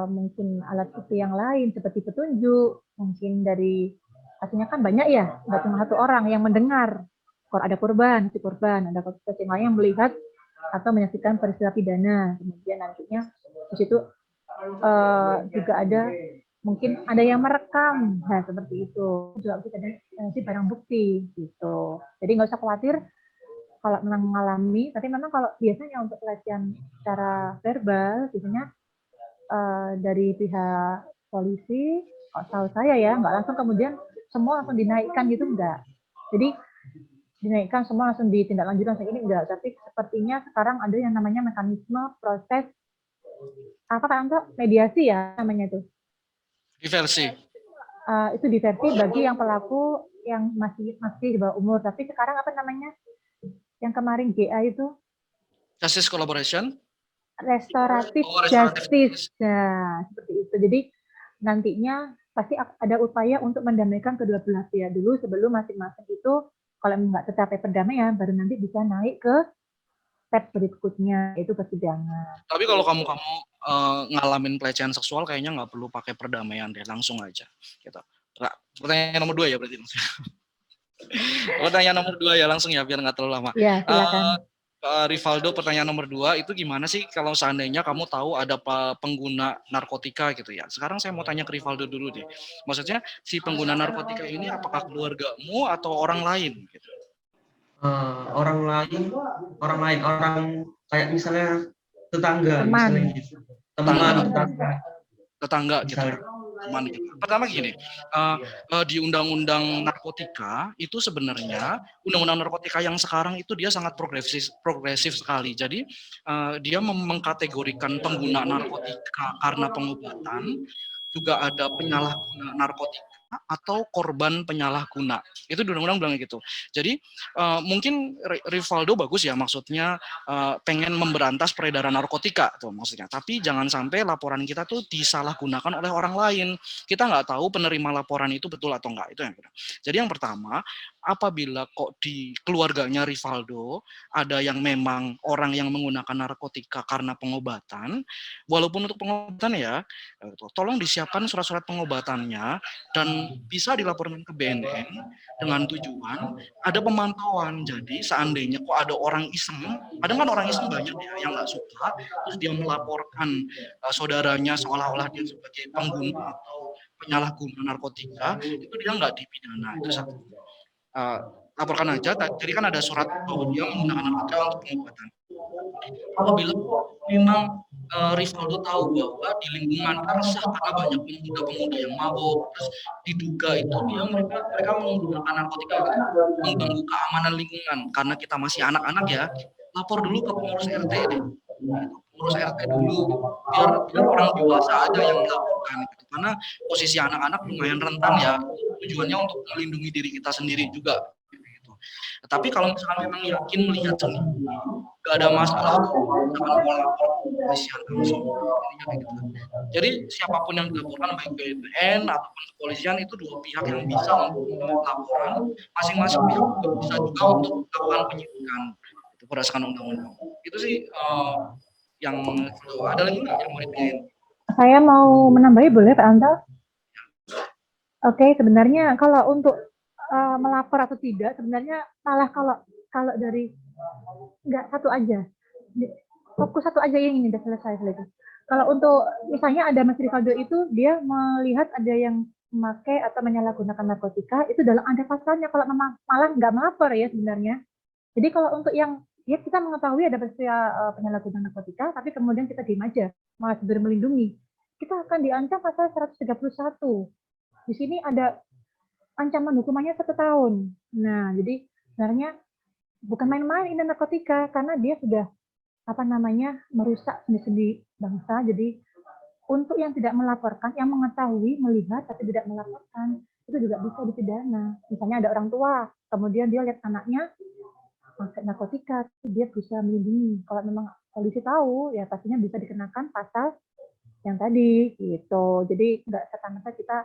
mungkin alat bukti yang lain seperti petunjuk, mungkin dari artinya kan banyak ya, nggak cuma satu orang yang mendengar. Kalau ada korban, si korban, ada kasus yang lain yang melihat atau menyaksikan peristiwa pidana. Kemudian nantinya di situ juga ada mungkin ada yang merekam, nah seperti itu juga bisa jadi barang bukti gitu. Jadi nggak usah khawatir kalau memang mengalami, tapi memang kalau biasanya untuk pelecehan secara verbal biasanya dari pihak polisi, kalau tahu saya ya nggak langsung kemudian semua langsung dinaikkan gitu enggak. Jadi dinaikkan semua langsung ditindaklanjuti langsung ini enggak, tapi sepertinya sekarang ada yang namanya mekanisme proses apa kan untuk mediasi ya namanya itu. Diversi. Itu diversi bagi yang pelaku yang masih di bawah umur, tapi sekarang apa namanya? Yang kemarin GA itu Justice Collaboration. Restoratif Justice. Nah, seperti itu. Jadi nantinya pasti ada upaya untuk mendamaikan kedua belah pihak dulu sebelum masing-masing itu kalau nggak tercapai perdamaian baru nanti bisa naik ke step berikutnya yaitu persidangan. Tapi kalau kamu ngalamin pelecehan seksual kayaknya nggak perlu pakai perdamaian deh, langsung aja. Gitu. Pertanyaan nomor 2 ya berarti. Pertanyaan nomor 2 ya langsung ya biar nggak terlalu lama. Ya, silakan. Rivaldo, pertanyaan nomor 2 itu gimana sih kalau seandainya kamu tahu ada pengguna narkotika gitu ya. Sekarang saya mau tanya ke Rivaldo dulu deh. Maksudnya si pengguna narkotika ini apakah keluargamu atau orang lain gitu? Orang kayak misalnya tetangga, misalnya gitu. Tetangga gitu. Teman gitu. Pertama gini, di undang-undang narkotika itu sebenarnya undang-undang narkotika yang sekarang itu dia sangat progresif sekali. Jadi dia mengkategorikan pengguna narkotika karena pengobatan, juga ada penyalahguna narkotika atau korban penyalahguna. Itu di undang-undang bilang gitu. Jadi mungkin Rivaldo bagus ya maksudnya pengen memberantas peredaran narkotika tuh maksudnya. Tapi jangan sampai laporan kita tuh disalahgunakan oleh orang lain. Kita nggak tahu penerima laporan itu betul atau enggak. Itu yang kedua. Jadi yang pertama, apabila kok di keluarganya Rivaldo ada yang memang orang yang menggunakan narkotika karena pengobatan, walaupun untuk pengobatan ya, tolong disiapkan surat-surat pengobatannya dan bisa dilaporkan ke BNN dengan tujuan ada pemantauan. Jadi seandainya kok ada orang iseng, ada kan orang iseng banyak ya yang nggak suka, terus dia melaporkan saudaranya seolah-olah dia sebagai pengguna atau penyalahguna narkotika, itu dia nggak dipidana. Itu satu. Laporkan aja. Jadi kan ada surat bahwa dia menggunakan narkotika untuk pengobatan. Apabila memang Rivaldo tahu bahwa di lingkungan resah karena banyak pemuda-pemuda yang mabuk, terus diduga itu mereka menggunakan narkotika gitu, mengganggu keamanan lingkungan. Karena kita masih anak-anak ya, lapor dulu ke pengurus RT deh. Pengurus RT dulu biar orang dewasa aja yang melaporkan gitu. Karena posisi anak-anak lumayan rentan ya, tujuannya untuk melindungi diri kita sendiri juga. Tapi kalau misalkan memang yakin melihat sendiri, nggak ada masalah, misalkan mau lapor kepolisian langsung. Gitu. Jadi siapapun yang dilaporkan, baik BNN ataupun kepolisian, itu dua pihak yang bisa untuk laporan, masing-masing pihak juga bisa juga untuk melakukan penyidikan itu berdasarkan undang-undang. Itu sih yang ada lagi nggak yang mau ditanyain? Saya mau menambahi boleh Pak Anto? Oke, sebenarnya kalau untuk melapor atau tidak, sebenarnya malah kalau dari nggak satu aja, fokus satu aja yang ini udah selesai. Kalau untuk misalnya ada Mas Rivaldo itu dia melihat ada yang memakai atau menyalahgunakan narkotika, itu dalam ada pasalnya. Kalau memang malah nggak melapor ya sebenarnya. Jadi kalau untuk yang ya kita mengetahui ada peristiwa penyalahgunaan narkotika, tapi kemudian kita diam aja, malah sebenarnya melindungi, kita akan diancam pasal 131. Di sini ada ancaman hukumannya 1 tahun. Nah, jadi sebenarnya bukan main-main ini narkotika, karena dia sudah merusak sendi-sendi bangsa. Jadi untuk yang tidak melaporkan, yang mengetahui, melihat tapi tidak melaporkan, itu juga bisa dipidana. Misalnya ada orang tua, kemudian dia lihat anaknya pakai narkotika, dia bisa melindungi. Kalau memang polisi tahu, ya pastinya bisa dikenakan pasal yang tadi gitu. Jadi nggak serta-merta kita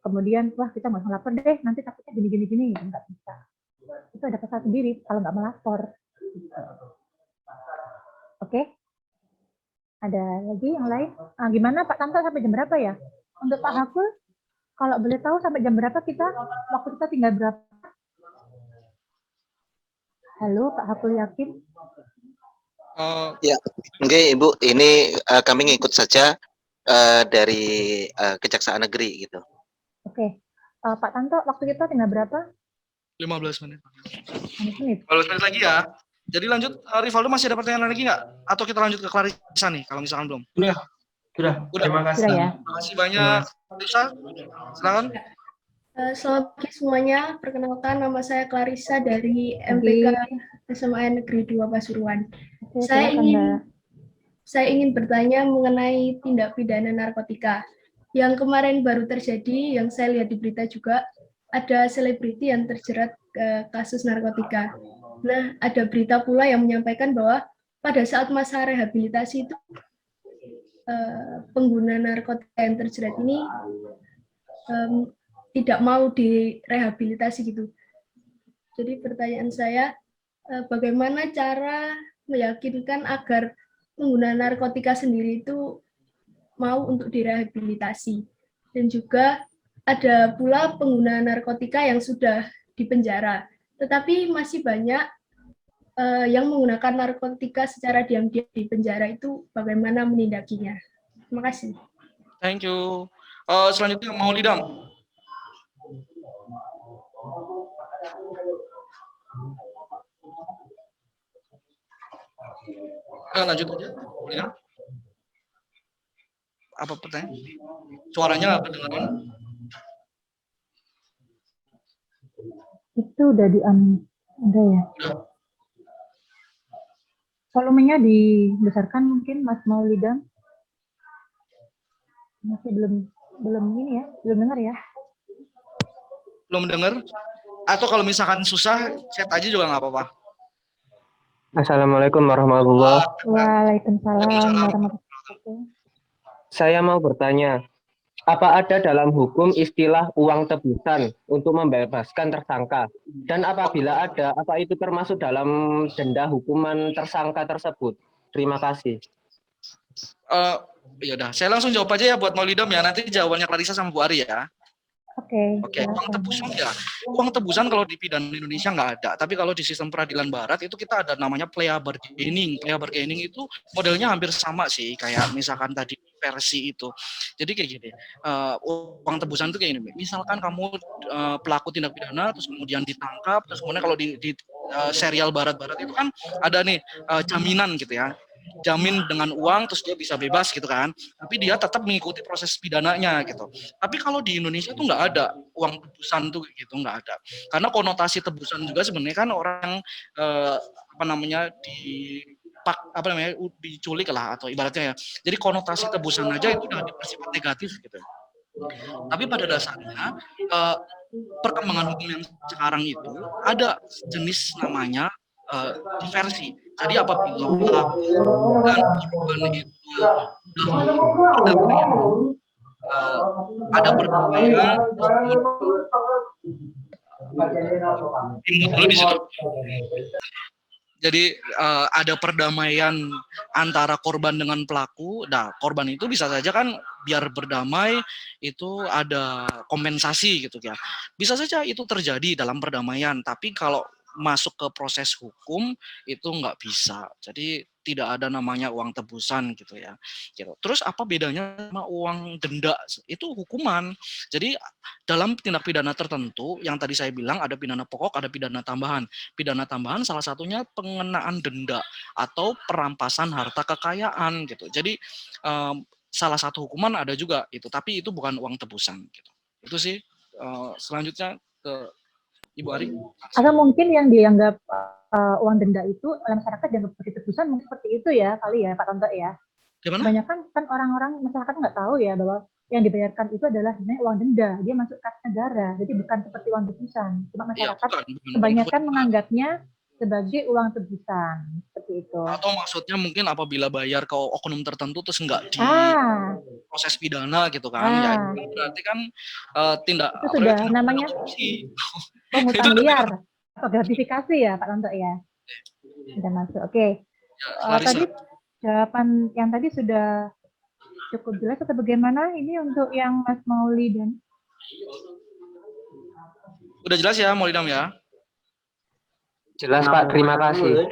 kemudian wah kita nggak melapor deh, nanti takutnya gini, nggak bisa. Itu ada pasal sendiri kalau nggak melapor. Oke. Ada lagi yang lain? Gimana Pak Tanto sampai jam berapa ya? Untuk Pak Hakul, kalau boleh tahu sampai jam berapa waktu kita tinggal berapa? Halo Pak Hakul Yakin? Ya, oke Ibu, ini kami ngikut saja dari Kejaksaan Negeri gitu. Oke. Pak Tanto, waktu kita tinggal berapa? 15 menit. 15 menit. 15 menit lagi ya. Jadi lanjut, Rivaldo masih ada pertanyaan lagi nggak? Atau kita lanjut ke Clarissa nih, kalau misalkan belum? Sudah. Terima kasih. Sudah ya. Terima kasih banyak. Clarissa, silakan. Selamat pagi semuanya. Perkenalkan, nama saya Clarissa dari MPK SMA Negeri 2 Pasuruan. Oke, Saya ingin bertanya mengenai tindak pidana narkotika. Yang kemarin baru terjadi, yang saya lihat di berita juga, ada selebriti yang terjerat kasus narkotika. Nah, ada berita pula yang menyampaikan bahwa pada saat masa rehabilitasi itu, pengguna narkotika yang terjerat ini tidak mau direhabilitasi gitu. Jadi pertanyaan saya, bagaimana cara meyakinkan agar pengguna narkotika sendiri itu mau untuk direhabilitasi? Dan juga ada pula pengguna narkotika yang sudah dipenjara, tetapi masih banyak yang menggunakan narkotika secara diam-diam di penjara, itu bagaimana menindakinya? Terima kasih. Thank you. Selanjutnya mau Lidam. Lanjut aja. Ya. Apa pertanyaan? Suaranya nggak kedengaran? Itu udah udah ya. Udah. Volumenya dibesarkan mungkin Mas Maulidam. Masih belum ini ya, belum dengar ya. Belum dengar? Atau kalau misalkan susah, chat aja juga nggak apa-apa. Assalamualaikum warahmatullahi wabarakatuh. Waalaikumsalam warahmatullahi wabarakatuh. Saya mau bertanya, apa ada dalam hukum istilah uang tebusan untuk membebaskan tersangka? Dan apabila ada, apa itu termasuk dalam denda hukuman tersangka tersebut? Terima kasih. Ya udah, saya langsung jawab aja ya buat Maulidam ya. Nanti jawabannya Clarissa sama Bu Ari ya. Oke. Uang tebusan ya. Uang tebusan kalau di pidana Indonesia nggak ada. Tapi kalau di sistem peradilan Barat itu kita ada namanya plea bargaining. Plea bargaining itu modelnya hampir sama sih, kayak misalkan tadi versi itu. Jadi kayak gini, uang tebusan itu kayak gini. Misalkan kamu pelaku tindak pidana, terus kemudian ditangkap, terus kemudian kalau di serial Barat-Barat itu kan ada nih jaminan gitu ya. Jamin dengan uang terus dia bisa bebas gitu kan, tapi dia tetap mengikuti proses pidananya gitu. Tapi kalau di Indonesia tuh nggak ada uang tebusan tuh gitu, nggak ada, karena konotasi tebusan juga sebenarnya kan orang diculik lah atau ibaratnya ya, jadi konotasi tebusan aja itu udah bersifat negatif gitu. Tapi pada dasarnya perkembangan hukum yang sekarang itu ada jenis namanya diversi. Jadi apabila pelaku dan korban itu ada perdamaian, jadi ada perdamaian antara korban dengan pelaku. Nah, korban itu bisa saja kan biar berdamai itu ada kompensasi gitu ya. Bisa saja itu terjadi dalam perdamaian, tapi kalau masuk ke proses hukum itu nggak bisa. Jadi tidak ada namanya uang tebusan gitu ya. Gitu. Terus apa bedanya sama uang denda? Itu hukuman. Jadi dalam tindak pidana tertentu yang tadi saya bilang ada pidana pokok, ada pidana tambahan. Pidana tambahan salah satunya pengenaan denda atau perampasan harta kekayaan gitu. Jadi salah satu hukuman ada juga itu, tapi itu bukan uang tebusan gitu. Itu sih. Selanjutnya ke Ibu Ari. Atau mungkin yang dianggap uang denda itu oleh masyarakat dianggap seperti tebusan, mungkin seperti itu ya kali ya Pak Tonto ya. Gimana? Kebanyakan kan orang-orang masyarakat nggak tahu ya bahwa yang dibayarkan itu adalah sebenarnya uang denda, dia masuk kas negara, jadi bukan seperti uang tebusan. Cuma masyarakat kebanyakan menganggapnya sebagai uang tebusan seperti itu. Atau maksudnya mungkin apabila bayar ke oknum tertentu terus enggak di proses pidana gitu kan, ya itu berarti kan tindak itu sudah namanya pungutan liar atau gratifikasi ya Pak Tonto ya. Sudah masuk. Oke. Tadi jawaban yang tadi sudah cukup jelas atau bagaimana ini untuk yang Mas Mauli dan udah jelas ya Maulidam ya? Jelas Pak, terima kasih.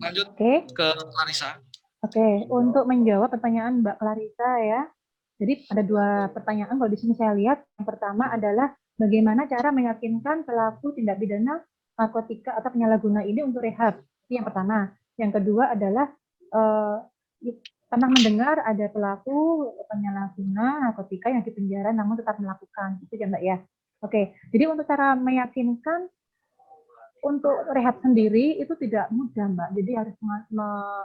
Lanjut ke Clarissa. Oke, untuk menjawab pertanyaan Mbak Clarissa ya. Jadi ada dua pertanyaan kalau di sini saya lihat. Yang pertama adalah bagaimana cara meyakinkan pelaku tindak pidana narkotika atau penyalahguna ini untuk rehab. Itu yang pertama. Yang kedua adalah pernah mendengar ada pelaku penyalahguna narkotika yang dipenjara namun tetap melakukan. Itu ya Mbak ya. Oke, jadi untuk cara meyakinkan untuk rehab sendiri itu tidak mudah Mbak. Jadi harus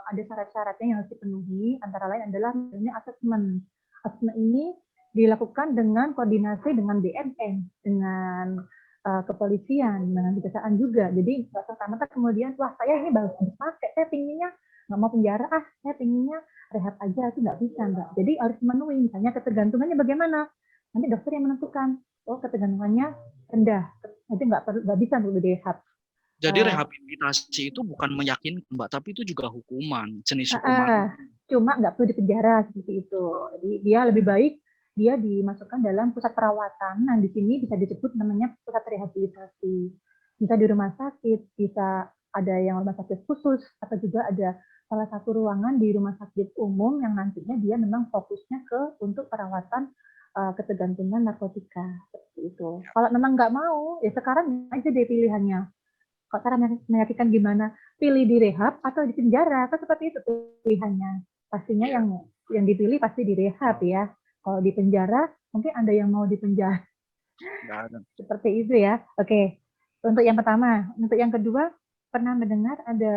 ada syarat-syaratnya yang harus dipenuhi. Antara lain adalah asesmen. Asesmen ini dilakukan dengan koordinasi dengan BNN, dengan kepolisian, dengan kejaksaan juga. Jadi nggak serta-merta kemudian, wah saya ini baru dipakai, saya pinginnya nggak mau penjara, saya pinginnya rehab aja, itu nggak bisa Mbak. Jadi harus memenuhi, misalnya ketergantungannya bagaimana. nanti dokter yang menentukan, oh ketergantungannya rendah, nanti nggak bisa untuk direhab. Jadi rehabilitasi itu bukan meyakinkan, Mbak, tapi itu juga hukuman, jenis hukuman. Cuma nggak perlu dipenjara seperti itu. Jadi dia lebih baik dia dimasukkan dalam pusat perawatan. Nah, di sini bisa disebut namanya pusat rehabilitasi. Bisa di rumah sakit, bisa ada yang rumah sakit khusus, atau juga ada salah satu ruangan di rumah sakit umum yang nantinya dia memang fokusnya untuk perawatan ketergantungan narkotika seperti itu. Kalau memang nggak mau, ya sekarang aja deh pilihannya. Kalau cara menyakitkan gimana? Pilih di rehab atau di penjara, kan seperti itu pilihannya. Pastinya yang dipilih pasti di rehab ya. Kalau di penjara, mungkin ada yang mau di penjara. Seperti itu ya. Oke. Untuk yang pertama. Untuk yang kedua, pernah mendengar ada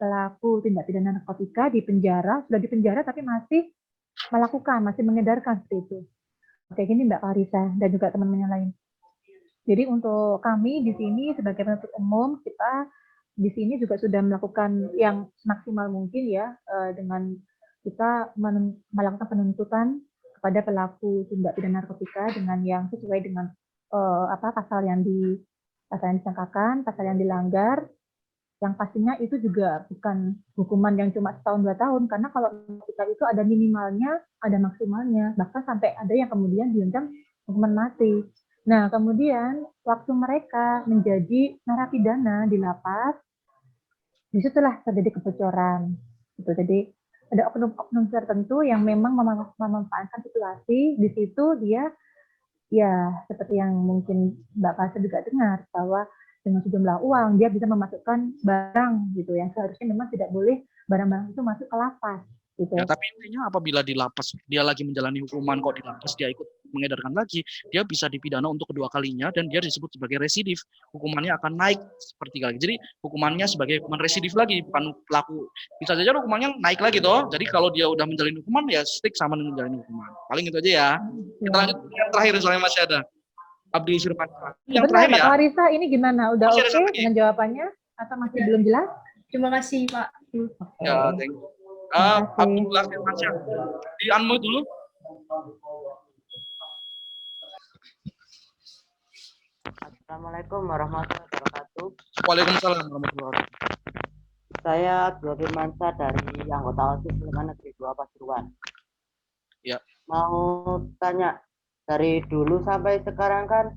pelaku tindak pidana narkotika di penjara, sudah di penjara tapi masih melakukan, masih mengedarkan seperti itu. Oke, gini Mbak Clarissa dan juga teman-teman yang lain. Jadi untuk kami di sini sebagai penuntut umum, kita di sini juga sudah melakukan yang maksimal mungkin ya, dengan kita melakukan penuntutan kepada pelaku tindak pidana narkotika dengan yang sesuai dengan pasal yang disangkakan, pasal yang dilanggar, yang pastinya itu juga bukan hukuman yang cuma setahun 2 tahun, karena kalau narkotika itu ada minimalnya, ada maksimalnya, bahkan sampai ada yang kemudian diancam hukuman mati. Nah, kemudian waktu mereka menjadi narapidana di lapas, disitulah terjadi kebocoran. Gitu. Jadi ada oknum-oknum tertentu yang memang memanfaatkan situasi. Di situ dia, ya seperti yang mungkin Mbak Fasa juga dengar, bahwa dengan sejumlah uang dia bisa memasukkan barang gitu yang seharusnya memang tidak boleh barang-barang itu masuk ke lapas. Gitu. Ya, tapi intinya apabila di lapas dia lagi menjalani hukuman, kok di lapas dia ikut mengedarkan lagi, dia bisa dipidana untuk kedua kalinya dan dia disebut sebagai residif. Hukumannya akan naik seperti kali. Jadi hukumannya sebagai hukuman residif lagi, bukan pelaku. Bisa saja hukumannya naik lagi toh. Jadi kalau dia udah menjalani hukuman ya stick sama dengan menjalani hukuman. Paling itu aja ya. Kita lanjut yang terakhir soalnya masih ada. Abdi Firman. Yang terakhir ya. Mbak Clarissa ini gimana? Udah oke dengan jawabannya atau masih belum jelas? Terima kasih Pak. Ya, thank you. Abdullah Firmansyah. Di unmute dulu. Assalamualaikum warahmatullahi wabarakatuh. Waalaikumsalam warahmatullahi wabarakatuh. Saya Abdullah Firmansyah dari anggota OSIS SMA Negeri 2 Pasuruan. Ya. Mau tanya, dari dulu sampai sekarang kan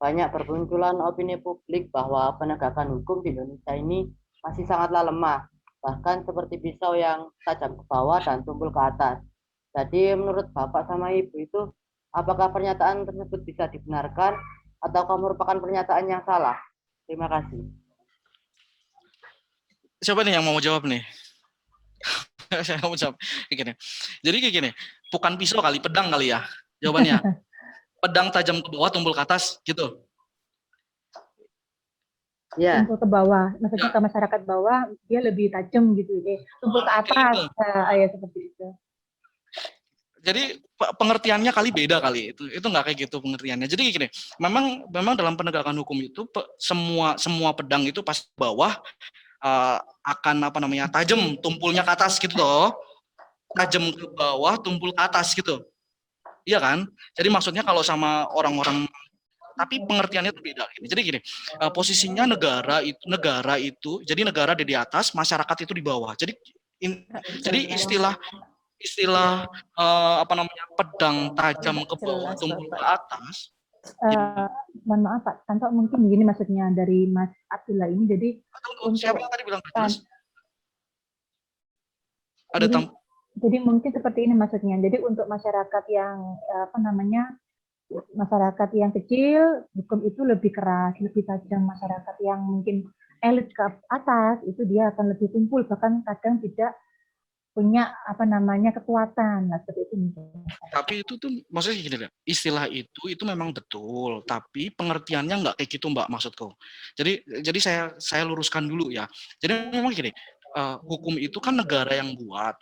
banyak bermunculan opini publik bahwa penegakan hukum di Indonesia ini masih sangatlah lemah. Bahkan seperti pisau yang tajam ke bawah dan tumpul ke atas. Jadi menurut Bapak sama Ibu itu, apakah pernyataan tersebut bisa dibenarkan atau merupakan pernyataan yang salah? Terima kasih. Siapa nih yang mau jawab nih? Saya mau jawab. Gini. Jadi kayak gini, bukan pisau kali, pedang kali ya jawabannya. Pedang tajam ke bawah, tumpul ke atas, gitu. Ya. Tumpul ke bawah, maksudnya ke masyarakat bawah dia lebih tajam gitu deh. Tumpul ke atas, ya seperti itu. Jadi pengertiannya kali beda kali itu nggak kayak gitu pengertiannya. Jadi gini, memang dalam penegakan hukum itu semua pedang itu pas bawah akan tajam, tumpulnya ke atas gitu loh. Tajam ke bawah, tumpul ke atas gitu. Iya kan? Jadi maksudnya kalau sama orang-orang, tapi pengertiannya itu beda. Jadi gini, posisinya negara itu, jadi negara di atas, masyarakat itu di bawah. Jadi istilah pedang tajam ke bawah, tumpul ke atas. Mohon maaf Pak, Tanto mungkin begini maksudnya dari Mas Abdullah ini. Jadi siapa yang tadi bilang jelas? Jadi mungkin seperti ini maksudnya. Jadi untuk masyarakat yang masyarakat yang kecil, hukum itu lebih keras, lebih tajam. Masyarakat yang mungkin elit ke atas itu dia akan lebih tumpul, bahkan kadang tidak punya kekuatan seperti itu. Tapi itu tuh maksudnya gini ya, istilah itu memang betul, tapi pengertiannya nggak kayak gitu Mbak maksudku. Jadi saya luruskan dulu ya. Jadi memang gini, hukum itu kan negara yang buat.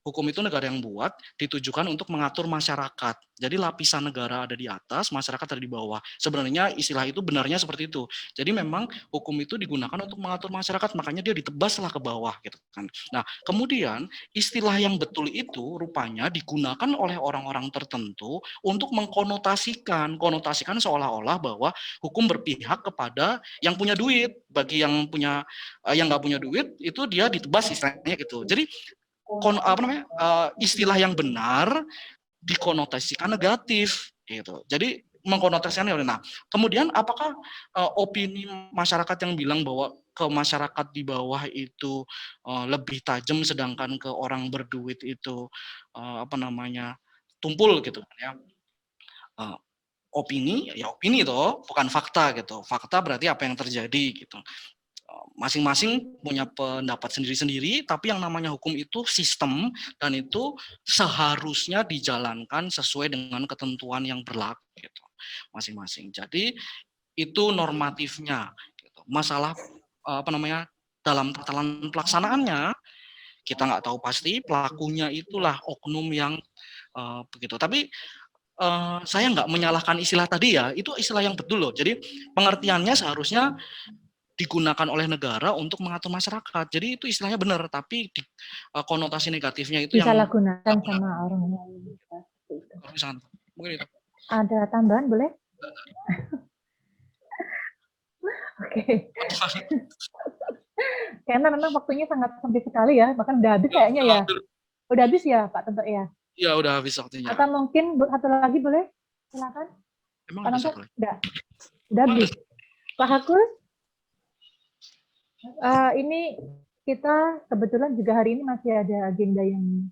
hukum itu negara yang buat, ditujukan untuk mengatur masyarakat. Jadi lapisan negara ada di atas, masyarakat ada di bawah. Sebenarnya istilah itu benarnya seperti itu. Jadi memang hukum itu digunakan untuk mengatur masyarakat, makanya dia ditebaslah ke bawah gitu kan. Nah, kemudian istilah yang betul itu rupanya digunakan oleh orang-orang tertentu untuk mengkonotasikan seolah-olah bahwa hukum berpihak kepada yang punya duit. Bagi yang punya yang nggak punya duit itu dia ditebas istilahnya gitu. Jadi istilah yang benar dikonotasikan negatif gitu. Jadi mengkonotasikannya. Nah, kemudian apakah opini masyarakat yang bilang bahwa ke masyarakat di bawah itu lebih tajam sedangkan ke orang berduit itu tumpul gitu kan ya. Opini toh, bukan fakta gitu. Fakta berarti apa yang terjadi gitu. Masing-masing punya pendapat sendiri-sendiri, tapi yang namanya hukum itu sistem dan itu seharusnya dijalankan sesuai dengan ketentuan yang berlaku gitu, masing-masing. Jadi itu normatifnya gitu. Masalah dalam tatanan pelaksanaannya kita nggak tahu pasti, pelakunya itulah oknum yang begitu. Tapi saya nggak menyalahkan istilah tadi ya, itu istilah yang betul loh. Jadi pengertiannya seharusnya digunakan oleh negara untuk mengatur masyarakat. Jadi itu istilahnya benar, tapi konotasi negatifnya itu disalahgunakan sama orang lain. Mungkin itu. Ada tambahan boleh? Oke. Karena memang waktunya sangat sempit sekali ya, bahkan udah habis kayaknya ya. Udah habis ya Pak Tonto ya? Iya udah habis waktunya. Atau mungkin satu lagi boleh? Silakan. Emang Pak Tonto? Udah habis. Pak Hakul? Ini kita kebetulan juga hari ini masih ada agenda yang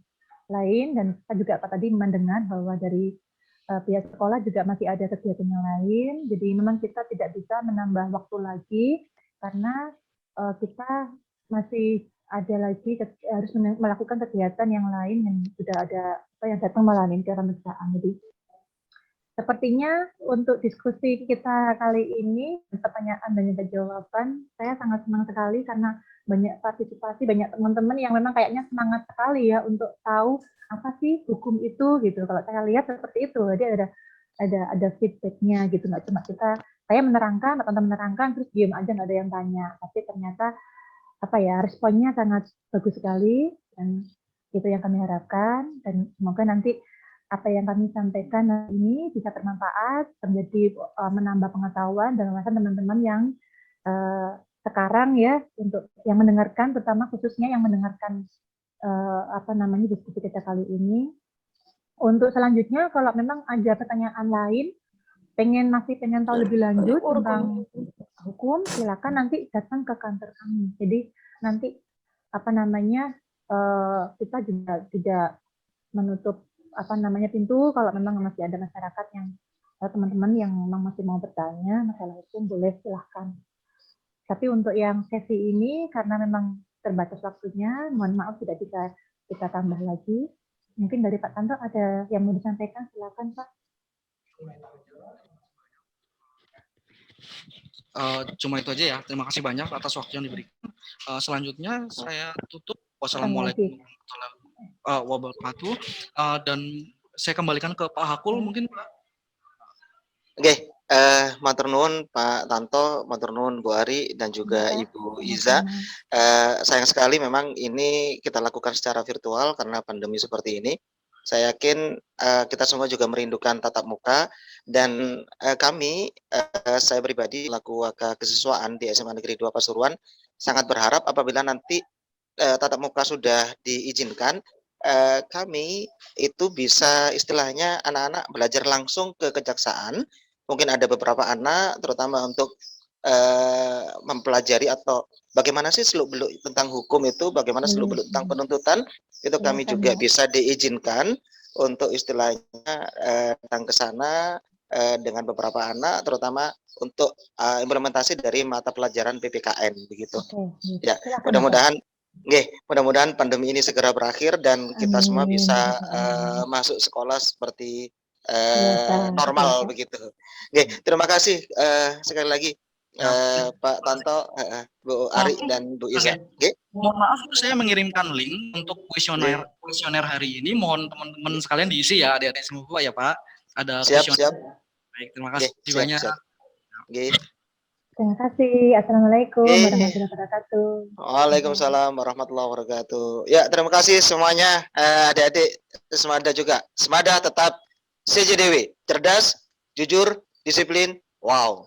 lain dan kita juga tadi mendengar bahwa dari pihak sekolah juga masih ada kegiatan yang lain. Jadi memang kita tidak bisa menambah waktu lagi karena kita masih ada lagi harus melakukan kegiatan yang lain yang sudah ada yang datang malam ini ke pemeriksaan. Jadi sepertinya untuk diskusi kita kali ini, pertanyaan dan juga jawaban, saya sangat senang sekali karena banyak partisipasi, banyak teman-teman yang memang kayaknya semangat sekali ya untuk tahu apa sih hukum itu gitu. Kalau saya lihat seperti itu, jadi ada feedbacknya gitu, nggak cuma saya menerangkan, teman-teman menerangkan, terus diam aja nggak ada yang tanya. Tapi ternyata responnya sangat bagus sekali dan itu yang kami harapkan dan semoga nanti apa yang kami sampaikan ini bisa bermanfaat, menjadi menambah pengetahuan dan wawasan teman-teman yang sekarang ya untuk yang mendengarkan, terutama khususnya yang mendengarkan diskusi kita kali ini. Untuk selanjutnya, kalau memang ada pertanyaan lain, pengen tahu lebih lanjut tentang hukum, silakan nanti datang ke kantor kami. Jadi nanti kita juga tidak menutup pintu kalau memang masih ada masyarakat yang teman-teman yang memang masih mau bertanya masalah hukum, boleh silahkan. Tapi untuk yang sesi ini karena memang terbatas waktunya, mohon maaf tidak bisa kita tambah lagi. Mungkin dari Pak Tanto ada yang mau disampaikan, silakan Pak. Cuma itu aja ya. Terima kasih banyak atas waktu yang diberikan. Selanjutnya saya tutup. Wassalamualaikum warahmatullahi wabarakatuh. Dan saya kembalikan ke Pak Hakul mungkin Pak. Oke, matur nuwun Pak Tanto, matur nuwun Bu Ari dan juga Ibu Iza. Sayang sekali memang ini kita lakukan secara virtual karena pandemi seperti ini. Saya yakin kita semua juga merindukan tatap muka dan saya pribadi selaku Waka Kesiswaan di SMA Negeri 2 Pasuruan sangat berharap apabila nanti tatap muka sudah diizinkan, kami itu bisa istilahnya anak-anak belajar langsung ke kejaksaan. Mungkin ada beberapa anak terutama untuk mempelajari atau bagaimana sih seluk-beluk tentang hukum itu, bagaimana seluk-beluk tentang penuntutan, itu kami juga bisa diizinkan untuk istilahnya datang ke sana dengan beberapa anak, terutama untuk implementasi dari mata pelajaran PPKN begitu. Ya, mudah-mudahan pandemi ini segera berakhir dan kita semua bisa masuk sekolah seperti normal begitu. Terima kasih sekali lagi Pak Tanto, Bu Ari dan Bu Iza. mohon maaf saya mengirimkan link untuk kuesioner hari ini. Mohon teman-teman sekalian diisi ya, adik-adik semua ya Pak. Ada kuesioner. Baik, terima kasih banyak. Terima kasih. Assalamualaikum warahmatullahi wabarakatuh. Waalaikumsalam warahmatullahi wabarakatuh. Ya, terima kasih semuanya, adik-adik Semada juga. Semada tetap CJDW, cerdas, jujur, disiplin. Wow.